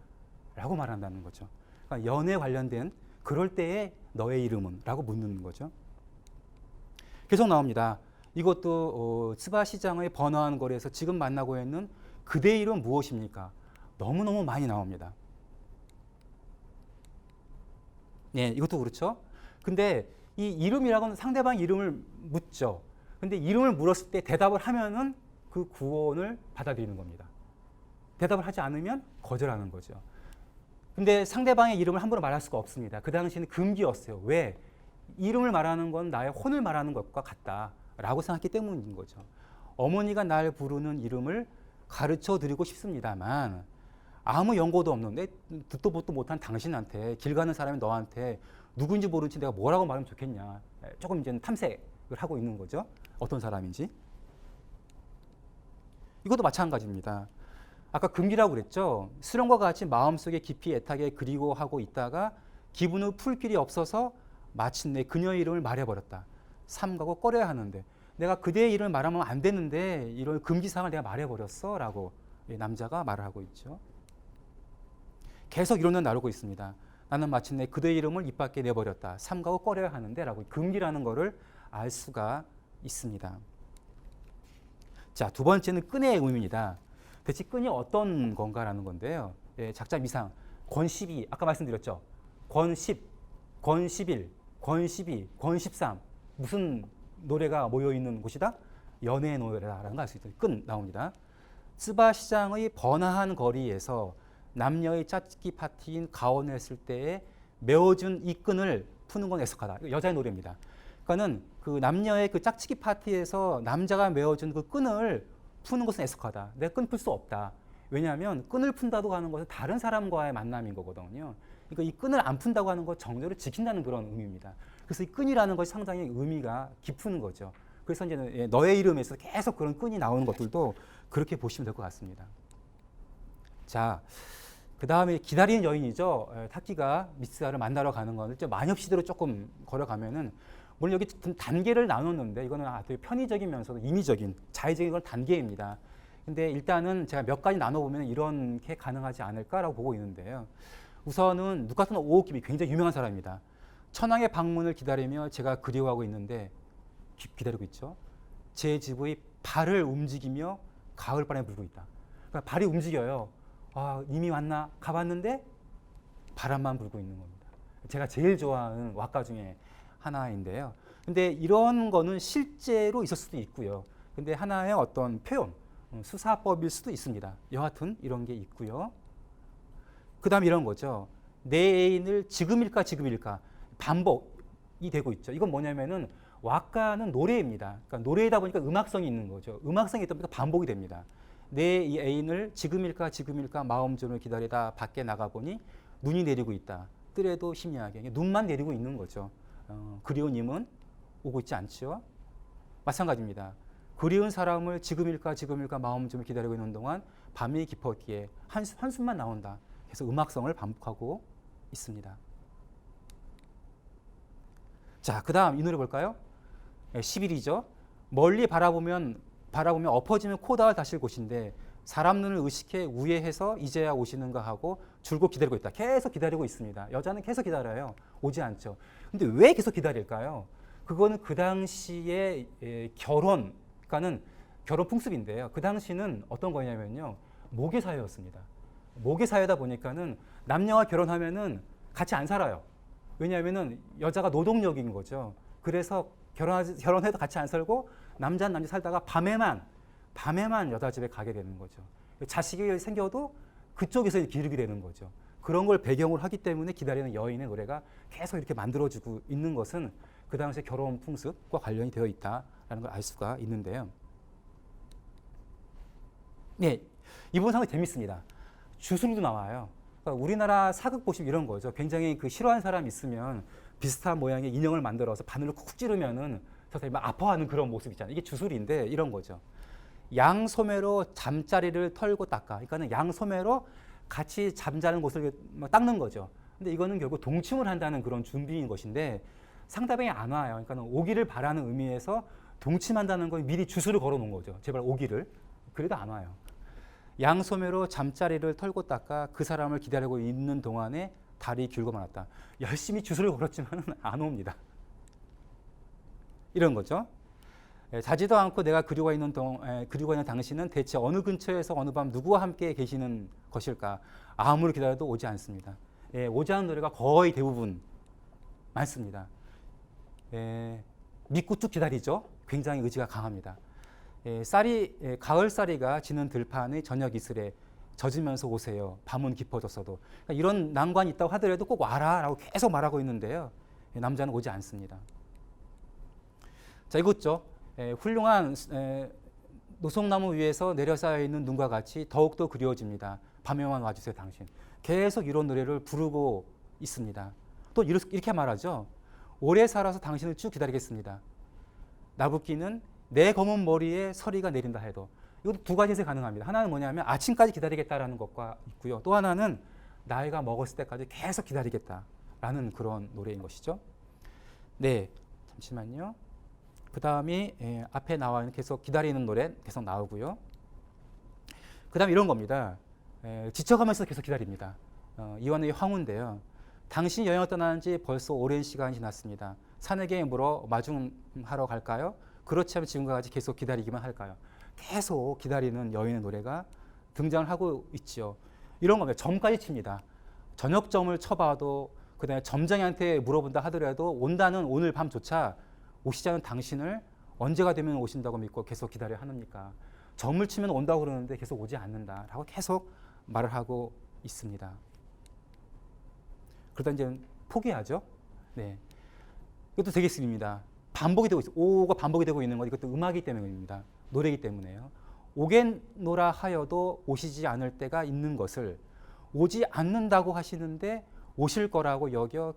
라고 말한다는 거죠. 그러니까 연애 관련된 그럴 때의 너의 이름은? 라고 묻는 거죠. 계속 나옵니다. 이것도 스바 시장의 번화한 거리에서 지금 만나고 있는 그대의 이름 무엇입니까? 너무너무 많이 나옵니다. 네, 이것도 그렇죠. 근데 이 이름이라고는 상대방 이름을 묻죠. 근데 이름을 물었을 때 대답을 하면은 그 구원을 받아들이는 겁니다. 대답을 하지 않으면 거절하는 거죠. 근데 상대방의 이름을 함부로 말할 수가 없습니다. 그 당시에는 금기였어요. 왜? 이름을 말하는 건 나의 혼을 말하는 것과 같다라고 생각했기 때문인 거죠. 어머니가 날 부르는 이름을 가르쳐 드리고 싶습니다만 아무 연고도 없는데 듣도 보도 못한 당신한테 길 가는 사람이 너한테 누군지 모르지 내가 뭐라고 말하면 좋겠냐. 조금 이제는 탐색을 하고 있는 거죠. 어떤 사람인지. 이것도 마찬가지입니다. 아까 금기라고 그랬죠. 수령과 같이 마음속에 깊이 애타게 그리워하고 있다가 기분을 풀 길이 없어서 마침내 그녀의 이름을 말해버렸다. 삼가고 꺼려야 하는데 내가 그대의 이름을 말하면 안 되는데 이런 금기사항을 내가 말해버렸어 라고 남자가 말을 하고 있죠. 계속 이론을 나누고 있습니다. 나는 마침내 그대의 이름을 입 밖에 내버렸다. 삼가고 꺼려야 하는데 라고 금기라는 거를 알 수가 있습니다. 자, 두 번째는 끈의 의미입니다. 대체 끈이 어떤 건가라는 건데요. 예, 작자 미상, 권12, 아까 말씀드렸죠. 권10, 권11, 권12, 권13. 무슨 노래가 모여있는 곳이다? 연애의 노래라는 걸 알 수 있죠. 끈 나옵니다. 스바 시장의 번화한 거리에서 남녀의 짝짓기 파티인 가온을 했을 때에 메워준 이 끈을 푸는 건 애석하다. 여자의 노래입니다. 그러니까는 그 남녀의 그 짝짓기 파티에서 남자가 메워준 그 끈을 푸는 것은 애석하다. 내가 끈 풀 수 없다. 왜냐하면 끈을 푼다고 하는 것은 다른 사람과의 만남인 거거든요. 그러니까 이 끈을 안 푼다고 하는 것 정도를 지킨다는 그런 의미입니다. 그래서 이 끈이라는 것이 상당히 의미가 깊은 거죠. 그래서 이제 너의 이름에서 계속 그런 끈이 나오는 것들도 그렇게 보시면 될 것 같습니다. 자, 그 다음에 기다리는 여인이죠. 타키가 미스아를 만나러 가는 건 만엽시대로 조금 걸어가면은 물론 여기 단계를 나눴는데 이거는 아주 편의적이면서도 임의적인 자의적인 건 단계입니다. 근데 일단은 제가 몇 가지 나눠보면 이렇게 가능하지 않을까라고 보고 있는데요. 우선은 누카토 오오키미 굉장히 유명한 사람입니다. 천황의 방문을 기다리며 제가 그리워하고 있는데 기다리고 있죠. 제 집의 발을 움직이며 가을바람에 불고 있다. 그러니까 발이 움직여요. 아, 이미 왔나? 가봤는데 바람만 불고 있는 겁니다. 제가 제일 좋아하는 왁가 중에 하나인데요. 근데 이런 거는 실제로 있을 수도 있고요. 근데 하나의 어떤 표현, 수사법일 수도 있습니다. 여하튼 이런 게 있고요. 그 다음 이런 거죠. 내 애인을 지금일까 지금일까 반복이 되고 있죠. 이건 뭐냐면은 왁가는 노래입니다. 그러니까 노래이다 보니까 음악성이 있는 거죠. 음악성이 있다 보니까 반복이 됩니다. 내 이 애인을 지금일까 지금일까 마음존을 기다리다 밖에 나가보니 눈이 내리고 있다. 뜨래도 희미하게 눈만 내리고 있는 거죠. 그리운 님은 오고 있지 않죠. 마찬가지입니다. 그리운 사람을 지금일까 지금일까 마음존을 기다리고 있는 동안 밤이 깊었기에 한숨만 나온다. 그래서 음악성을 반복하고 있습니다. 자, 그 다음 이 노래 볼까요? 11이죠. 멀리 바라보면 엎어지면 코다를 다실 곳인데 사람 눈을 의식해 우회해서 이제야 오시는가 하고 줄곧 기다리고 있다. 계속 기다리고 있습니다. 여자는 계속 기다려요. 오지 않죠. 근데 왜 계속 기다릴까요? 그거는 그 당시에 그러니까는 결혼 풍습인데요. 그 당시는 어떤 거냐면요. 모계 사회였습니다. 모계 사회다 보니까는 남녀가 결혼하면은 같이 안 살아요. 왜냐하면은 여자가 노동력인 거죠. 그래서 결혼해도 같이 안 살고 남자는 남자 살다가 밤에만 여자 집에 가게 되는 거죠. 자식이 생겨도 그쪽에서 기르게 되는 거죠. 그런 걸 배경으로 하기 때문에 기다리는 여인의 노래가 계속 이렇게 만들어지고 있는 것은 그 당시의 결혼 풍습과 관련이 되어 있다라는 걸 알 수가 있는데요. 네, 이 부분 상당히 재밌습니다. 주술도 나와요. 그러니까 우리나라 사극 보시면 이런 거죠. 굉장히 그 싫어하는 사람이 있으면 비슷한 모양의 인형을 만들어서 바늘로 쿡쿡 찌르면은 저 사람이 막 아파하는 그런 모습 있잖아요. 이게 주술인데 이런 거죠. 양소매로 잠자리를 털고 닦아. 그러니까는 양소매로 같이 잠자는 곳을 막 닦는 거죠. 근데 이거는 결국 동침을 한다는 그런 준비인 것인데 상대방이 안 와요. 그러니까 오기를 바라는 의미에서 동침한다는 건 미리 주술을 걸어 놓은 거죠. 제발 오기를. 그래도 안 와요. 양소매로 잠자리를 털고 닦아 그 사람을 기다리고 있는 동안에 달이 길고 많았다. 열심히 주술을 걸었지만 안 옵니다. 이런 거죠. 자지도 않고 내가 그리고 있는 당신은 대체 어느 근처에서 어느 밤 누구와 함께 계시는 것일까? 아무리 기다려도 오지 않습니다. 오지 않는 노래가 거의 대부분 많습니다. 믿고 쭉 기다리죠. 굉장히 의지가 강합니다. 가을쌀이가 지는 들판의 저녁 이슬에 젖으면서 오세요. 밤은 깊어졌어도. 그러니까 이런 난관이 있다고 하더라도 꼭 와라 라고 계속 말하고 있는데요. 남자는 오지 않습니다. 자, 이거죠. 훌륭한 노송나무 위에서 내려 쌓여 있는 눈과 같이 더욱더 그리워집니다. 밤에만 와주세요, 당신. 계속 이런 노래를 부르고 있습니다. 또 이렇게 말하죠. 오래 살아서 당신을 쭉 기다리겠습니다. 나붓기는 내 검은 머리에 서리가 내린다 해도. 이것도 두 가지에서 가능합니다. 하나는 뭐냐면 아침까지 기다리겠다라는 것과 있고요. 또 하나는 나이가 먹었을 때까지 계속 기다리겠다라는 그런 노래인 것이죠. 네, 잠시만요. 그 다음이 앞에 나와 있는 계속 기다리는 노래 계속 나오고요. 그 다음 이런 겁니다. 지쳐가면서 계속 기다립니다. 이완의 황후인데요. 당신이 여행을 떠나는 지 벌써 오랜 시간이 지났습니다. 산에게 물어 마중하러 갈까요? 그렇지 않으면 지금과 같이 계속 기다리기만 할까요? 계속 기다리는 여인의 노래가 등장을 하고 있죠. 이런 겁니다. 점까지 칩니다. 저녁점을 쳐봐도 그 다음에 점장한테 물어본다 하더라도 온다는 오늘 밤조차 오시지 않은 당신을 언제가 되면 오신다고 믿고 계속 기다려야 합니까? 점을 치면 온다고 그러는데 계속 오지 않는다라고 계속 말을 하고 있습니다. 그러다 이제 포기하죠. 네, 이것도 되게 씁니다. 반복이 되고 있어요. 오가 반복이 되고 있는 것 이것도 음악이기 때문입니다. 노래이기 때문에요. 오겠노라 하여도 오시지 않을 때가 있는 것을 오지 않는다고 하시는데 오실 거라고 여겨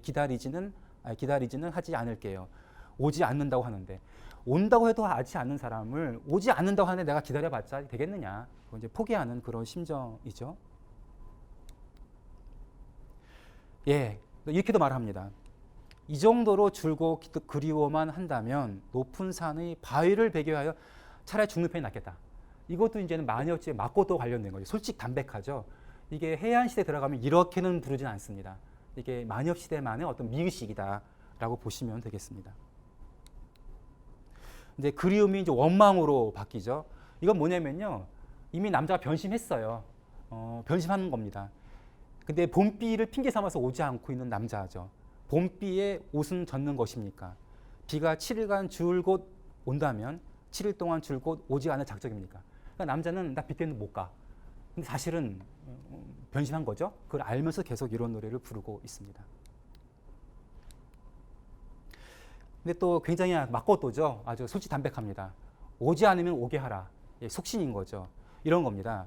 기다리지는 하지 않을게요. 오지 않는다고 하는데 온다고 해도 하지 않는 사람을 오지 않는다고 하는데 내가 기다려봤자 되겠느냐. 이제 포기하는 그런 심정이죠. 예, 이렇게도 말합니다. 이 정도로 줄고 그리워만 한다면 높은 산의 바위를 배교하여 차라리 죽는 편이 낫겠다. 이것도 이제는 마녀지의 막고도 관련된 거죠. 솔직히 담백하죠. 이게 해안시대에 들어가면 이렇게는 부르진 않습니다. 이게 만엽시대만의 어떤 미의식이다라고 보시면 되겠습니다. 이제 그리움이 이제 원망으로 바뀌죠. 이건 뭐냐면요. 이미 남자가 변심했어요. 변심하는 겁니다. 근데 봄비를 핑계 삼아서 오지 않고 있는 남자죠. 봄비에 옷은 젖는 것입니까? 비가 7일간 줄곧 온다면 7일 동안 줄곧 오지 않을 작정입니까? 그러니까 남자는 나 비 때문에 못 가. 근데 사실은 변심한 거죠. 그걸 알면서 계속 이런 노래를 부르고 있습니다. 근데 또 굉장히 막고도죠. 아주 솔직 담백합니다. 오지 않으면 오게 하라. 속신인 거죠. 이런 겁니다.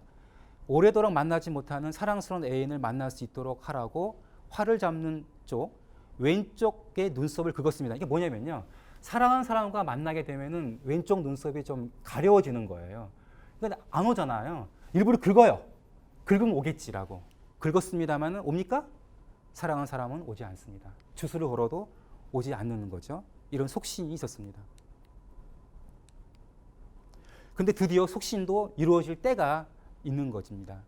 오래도록 만나지 못하는 사랑스러운 애인을 만날 수 있도록 하라고 활을 잡는 쪽 왼쪽의 눈썹을 긁었습니다. 이게 뭐냐면요. 사랑하는 사람과 만나게 되면은 왼쪽 눈썹이 좀 가려워지는 거예요. 그러니까 안 오잖아요. 일부러 긁어요. 긁으면 오겠지라고. 긁었습니다만 옵니까? 사랑하는 사람은 오지 않습니다. 주술을 걸어도 오지 않는 거죠. 이런 속신이 있었습니다. 근데 드디어 속신도 이루어질 때가 있는 것입니다.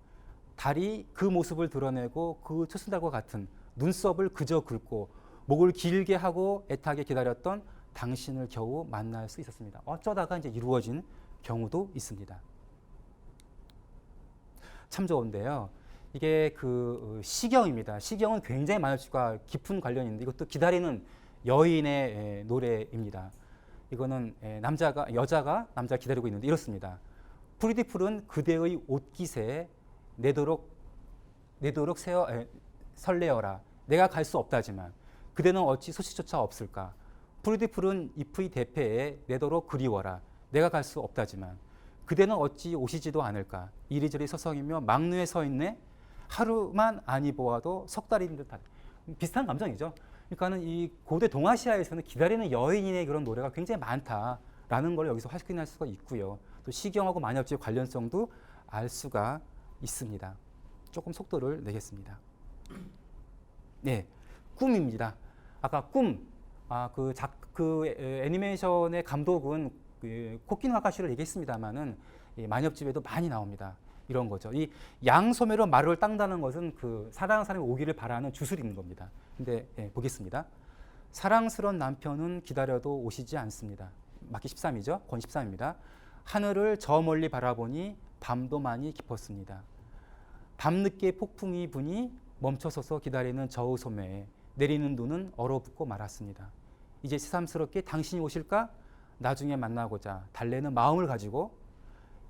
달이 그 모습을 드러내고 그 초승달과 같은 눈썹을 그저 긁고 목을 길게 하고 애타게 기다렸던 당신을 겨우 만날 수 있었습니다. 어쩌다가 이제 이루어진 경우도 있습니다. 참 좋은데요. 이게 그 시경입니다. 시경은 굉장히 만엽시와 깊은 관련이 있는데 이것도 기다리는 여인의 노래입니다. 이거는 여자가 남자 기다리고 있는데 이렇습니다. 푸르디풀은 그대의 옷깃에 내도록 설레어라. 내가 갈 수 없다지만 그대는 어찌 소식조차 없을까. 푸르디풀은 잎의 대패에 내도록 그리워라. 내가 갈 수 없다지만 그대는 어찌 오시지도 않을까. 이리저리 서성이며 막루에 서 있네. 하루만 아니 보아도 석 달인 듯하다. 비슷한 감정이죠. 그러니까는 이 고대 동아시아에서는 기다리는 여인의 그런 노래가 굉장히 많다라는 걸 여기서 확인할 수가 있고요. 또 시경하고 만엽지의 관련성도 알 수가 있습니다. 조금 속도를 내겠습니다. 네, 꿈입니다. 아까 꿈, 그 애니메이션의 감독은 코키노 하카시를 얘기했습니다만은 만엽집에도 많이 나옵니다. 이런 거죠. 이 양소매로 마루를 딴다는 것은 그 사랑하는 사람이 오기를 바라는 주술인 겁니다. 근데 보겠습니다. 사랑스러운 남편은 기다려도 오시지 않습니다. 맞기 13이죠. 권 13입니다. 하늘을 저 멀리 바라보니 밤도 많이 깊었습니다. 밤늦게 폭풍이 부니 멈춰서서 기다리는 저의 소매에 내리는 눈은 얼어붙고 말았습니다. 이제 새삼스럽게 당신이 오실까? 나중에 만나고자 달래는 마음을 가지고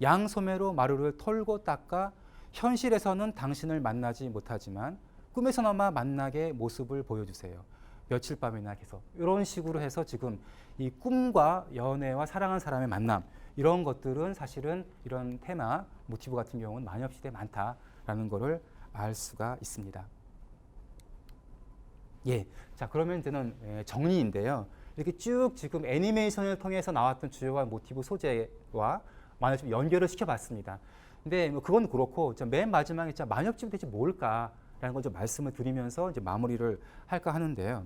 양소매로 마루를 털고 닦아 현실에서는 당신을 만나지 못하지만 꿈에서나마 만나게 모습을 보여주세요. 며칠 밤이나 계속 이런 식으로 해서 지금 이 꿈과 연애와 사랑하는 사람의 만남 이런 것들은 사실은 이런 테마 모티브 같은 경우는 만엽시대에 많다라는 것을 알 수가 있습니다. 예, 자 그러면 이제는 정리인데요. 이렇게 쭉 지금 애니메이션을 통해서 나왔던 주요한 모티브 소재와 만엽집 연결을 시켜봤습니다. 근데 뭐 그건 그렇고 맨 마지막에 만엽집이 대체 뭘까라는 걸 좀 말씀을 드리면서 이제 마무리를 할까 하는데요.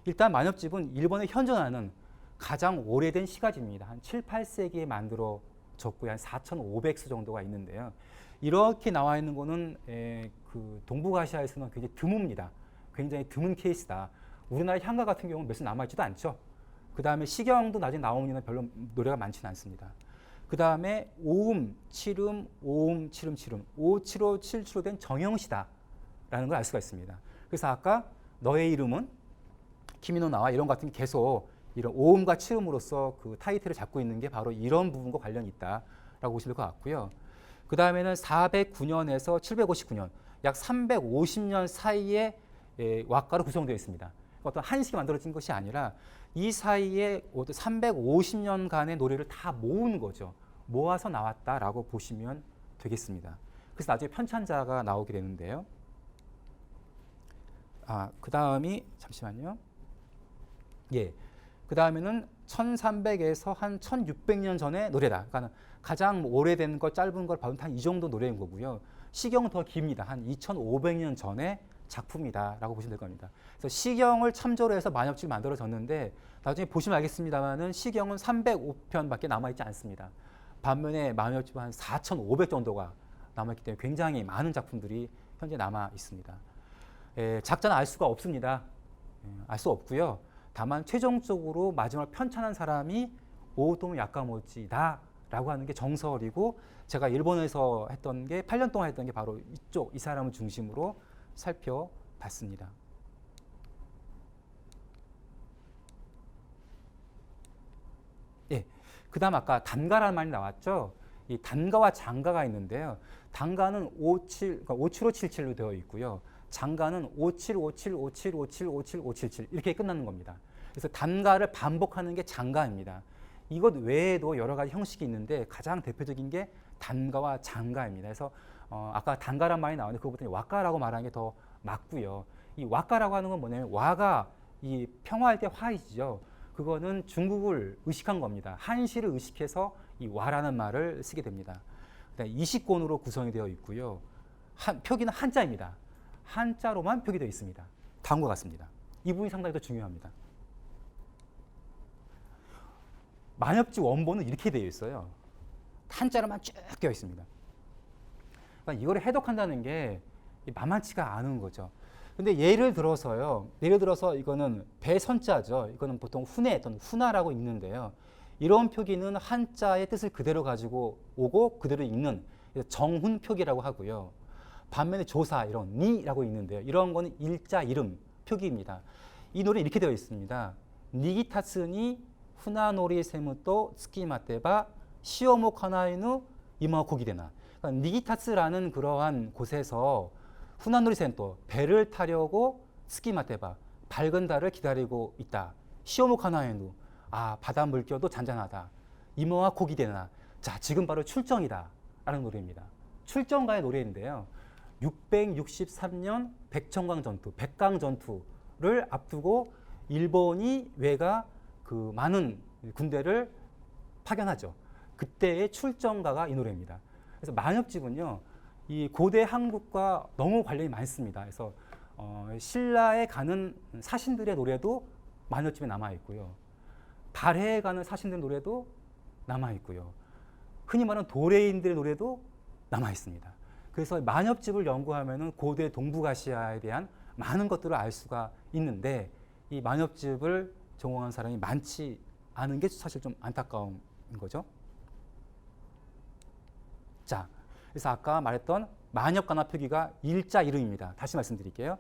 일단 만엽집은 일본에 현존하는 가장 오래된 시가지입니다. 한 7, 8세기에 만들어졌고요. 한 4,500수 정도가 있는데요. 이렇게 나와 있는 거는 그 동북아시아에서는 굉장히 드뭅니다. 굉장히 드문 케이스다. 우리나라 향가 같은 경우는 몇 수 남아있지도 않죠. 그 다음에 시경도 나중에 나오면 별로 노래가 많지는 않습니다. 그 다음에 오음, 칠음, 오음, 칠음, 칠음, 5, 7호, 7, 7호 된 정형시다라는 걸 알 수가 있습니다. 그래서 아까 너의 이름은 키미노 나와 이런 것 같은 게 계속 이런 오음과 칠음으로써 그 타이틀을 잡고 있는 게 바로 이런 부분과 관련이 있다라고 보시면 될 것 같고요. 그 다음에는 409년에서 759년, 약 350년 사이에 왁가로 구성되어 있습니다. 어떤 한식이 만들어진 것이 아니라 이 사이에 350년간의 노래를 다 모은 거죠. 모아서 나왔다라고 보시면 되겠습니다. 그래서 나중에 편찬자가 나오게 되는데요. 그 다음이 잠시만요. 예, 그 다음에는 1300에서 한 1600년 전의 노래다. 그러니까 가장 오래된 거, 짧은 걸 봐도 한 이 정도 노래인 거고요. 시경은 더 깁니다. 한 2500년 전의 작품이다라고 보시면 될 겁니다. 그래서 시경을 참조로 해서 만엽집이 만들어졌는데 나중에 보시면 알겠습니다만은 시경은 305편밖에 남아있지 않습니다. 반면에 만엽집은 한 4,500 정도가 남아있기 때문에 굉장히 많은 작품들이 현재 남아 있습니다. 작자는 알 수가 없습니다. 알 수 없고요. 다만 최종적으로 마지막을 편찬한 사람이 오토모 야카모치다라고 하는 게 정설이고 제가 일본에서 했던 게 8년 동안 했던 게 바로 이 사람을 중심으로 살펴봤습니다. 예, 그 다음 아까 단가라는 말이 나왔죠. 이 단가와 장가가 있는데요. 단가는 57577로 되어 있고요. 장가는 575757575757 이렇게 끝나는 겁니다. 그래서 단가를 반복하는 게 장가입니다. 이것 외에도 여러 가지 형식이 있는데 가장 대표적인 게 단가와 장가입니다. 그래서 아까 단가란 말이 나오는데 그거보다 와가라고 말하는 게 더 맞고요. 이 와가라고 하는 건 뭐냐면 와가 이 평화할 때 화이죠. 그거는 중국을 의식한 겁니다. 한시를 의식해서 이 와라는 말을 쓰게 됩니다. 20권으로 구성이 되어 있고요. 표기는 한자입니다. 한자로만 표기되어 있습니다. 다음과 같습니다. 이 부분이 상당히 더 중요합니다. 만엽지 원본은 이렇게 되어 있어요. 한자로만 쭉 되어 있습니다. 그러니까 이거를 해독한다는 게 만만치가 않은 거죠. 근데 예를 들어서 이거는 배선자죠. 이거는 보통 훈해 또는 훈화라고 읽는데요. 이런 표기는 한자의 뜻을 그대로 가지고 오고 그대로 읽는 정훈 표기라고 하고요. 반면에 조사 이런 니라고 읽는데요. 이런 거는 일자 이름 표기입니다. 이 노래 이렇게 되어 있습니다. 니기타스니 후나노리 세무또 스키마테바 시오모 카나이누 이마 고기되나. 그러니까 니기타츠라는 그러한 곳에서 후나노리 세무또 배를 타려고 스키마테바 밝은 달을 기다리고 있다. 시오모 카나이누 바다 물결도 잔잔하다. 이모와 고기되나. 자, 지금 바로 출정이다 라는 노래입니다. 출정가의 노래인데요. 663년 백천강 전투, 백강 전투를 앞두고 일본이 외가 그 많은 군대를 파견하죠. 그때의 출정가가 이 노래입니다. 그래서 만엽집은요, 이 고대 한국과 너무 관련이 많습니다. 그래서 신라에 가는 사신들의 노래도 만엽집에 남아 있고요. 발해에 가는 사신들의 노래도 남아 있고요. 흔히 말하는 도레인들의 노래도 남아 있습니다. 그래서 만엽집을 연구하면은 고대 동북아시아에 대한 많은 것들을 알 수가 있는데 이 만엽집을 전공한 사람이 많지 않은 게 사실 좀 안타까운 거죠. 자, 그래서 아까 말했던 만엽가나 표기가 일자 이름입니다. 다시 말씀드릴게요.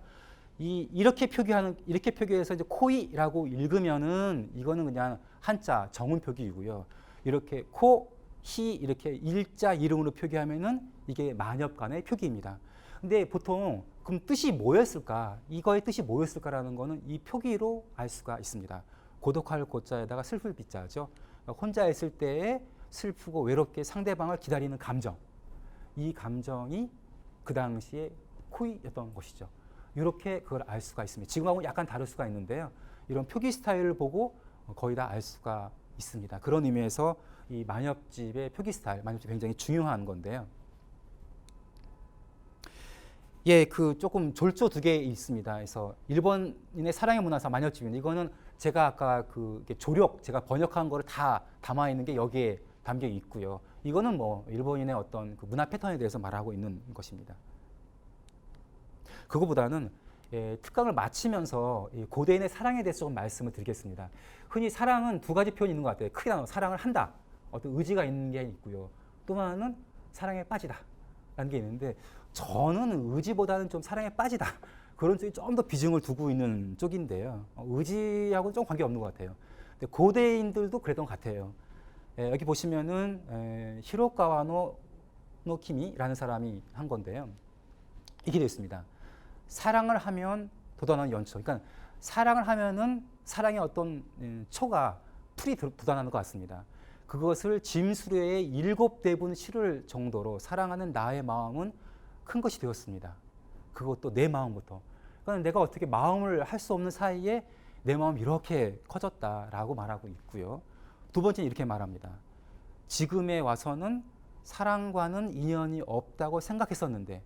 이렇게 표기해서 이제 코이라고 읽으면은 이거는 그냥 한자 정운 표기이고요. 이렇게 코, 히 이렇게 일자 이름으로 표기하면은 이게 만엽간의 표기입니다. 근데 보통 그럼 뜻이 뭐였을까? 이거의 뜻이 뭐였을까라는 거는 이 표기로 알 수가 있습니다. 고독할 고자에다가 슬플 비자죠. 그러니까 혼자 있을 때에 슬프고 외롭게 상대방을 기다리는 감정. 이 감정이 그 당시에 코이였던 것이죠. 이렇게 그걸 알 수가 있습니다. 지금하고는 약간 다를 수가 있는데요. 이런 표기 스타일을 보고 거의 다 알 수가 있습니다. 그런 의미에서 이 만엽집의 표기 스타일, 만엽집 굉장히 중요한 건데요. 예, 그 조금 졸조 두 개 있습니다. 그래서 일본인의 사랑의 문화사 만엽집인데 이거는 제가 아까 그 조력 제가 번역한 거를 다 담아 있는 게 여기에 담겨 있고요. 이거는 뭐 일본인의 어떤 그 문화 패턴에 대해서 말하고 있는 것입니다. 그거보다는 특강을 마치면서 고대인의 사랑에 대해서 조금 말씀을 드리겠습니다. 흔히 사랑은 두 가지 표현이 있는 것 같아요. 크게 나눠 사랑을 한다. 어떤 의지가 있는 게 있고요. 또 하나는 사랑에 빠지다. 라는 게 있는데 저는 의지보다는 좀 사랑에 빠지다. 그런 쪽이 좀 더 비중을 두고 있는 쪽인데요. 의지하고는 좀 관계없는 것 같아요. 근데 고대인들도 그랬던 것 같아요. 여기 보시면은 히로카와 노키미라는 사람이 한 건데요. 이렇게 되어 있습니다. 사랑을 하면 돋아나는 연초. 그러니까 사랑을 하면은 사랑의 어떤 초가 풀이 돋아나는 것 같습니다. 그것을 짐수레의 7대분 실을 정도로 사랑하는 나의 마음은 큰 것이 되었습니다. 그것도 내 마음부터. 그러니까 내가 어떻게 마음을 할 수 없는 사이에 내 마음이 이렇게 커졌다라고 말하고 있고요. 두 번째는 이렇게 말합니다. 지금에 와서는 사랑과는 인연이 없다고 생각했었는데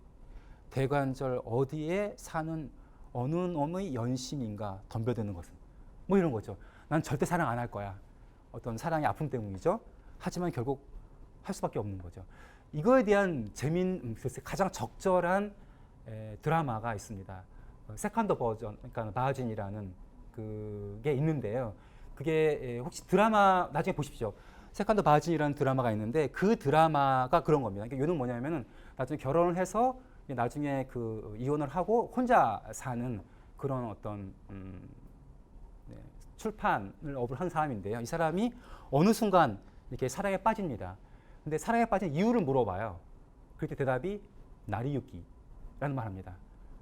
대관절 어디에 사는 어느 놈의 연심인가 덤벼드는 것은 뭐 이런 거죠. 난 절대 사랑 안 할 거야. 어떤 사랑의 아픔 때문이죠. 하지만 결국 할 수밖에 없는 거죠. 이거에 대한 가장 적절한 드라마가 있습니다. 세컨드 버전, 그러니까 바진이라는 그게 있는데요. 그게 혹시 드라마 나중에 보십시오. 세컨드 바진이라는 드라마가 있는데 그 드라마가 그런 겁니다. 그러니까 이거는 뭐냐면은 나중에 결혼을 해서 나중에 그 이혼을 하고 혼자 사는 그런 어떤 출판을 업을 한 사람인데요. 이 사람이 어느 순간 이렇게 사랑에 빠집니다. 근데 사랑에 빠진 이유를 물어봐요. 그때 대답이 나리유키라는 말합니다.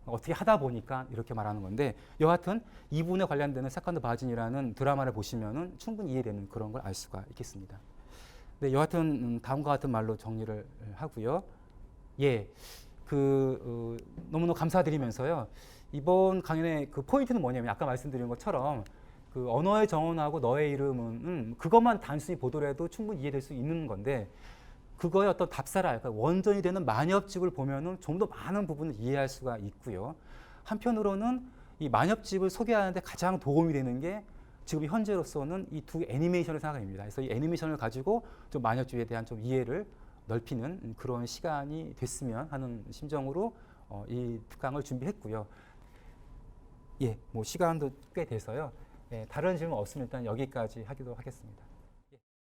어떻게 하다 보니까 이렇게 말하는 건데 여하튼 이 부분에 관련되는 세컨드 바진이라는 드라마를 보시면은 충분히 이해되는 그런 걸 알 수가 있겠습니다. 네, 여하튼 다음과 같은 말로 정리를 하고요. 예, 너무너무 감사드리면서요. 이번 강연의 그 포인트는 뭐냐면 아까 말씀드린 것처럼 그 언어의 정언하고 너의 이름은 그것만 단순히 보더라도 충분히 이해될 수 있는 건데 그거의 어떤 답사라, 그러니까 원전이 되는 만엽집을 보면은 좀 더 많은 부분을 이해할 수가 있고요. 한편으로는 이 만엽집을 소개하는데 가장 도움이 되는 게 지금 현재로서는 이 두 애니메이션을 생각합니다. 그래서 이 애니메이션을 가지고 좀 만엽집에 대한 좀 이해를 넓히는 그런 시간이 됐으면 하는 심정으로 이 특강을 준비했고요. 예, 뭐 시간도 꽤 돼서요. 예, 다른 질문 없으면 일단 여기까지 하기로 하겠습니다.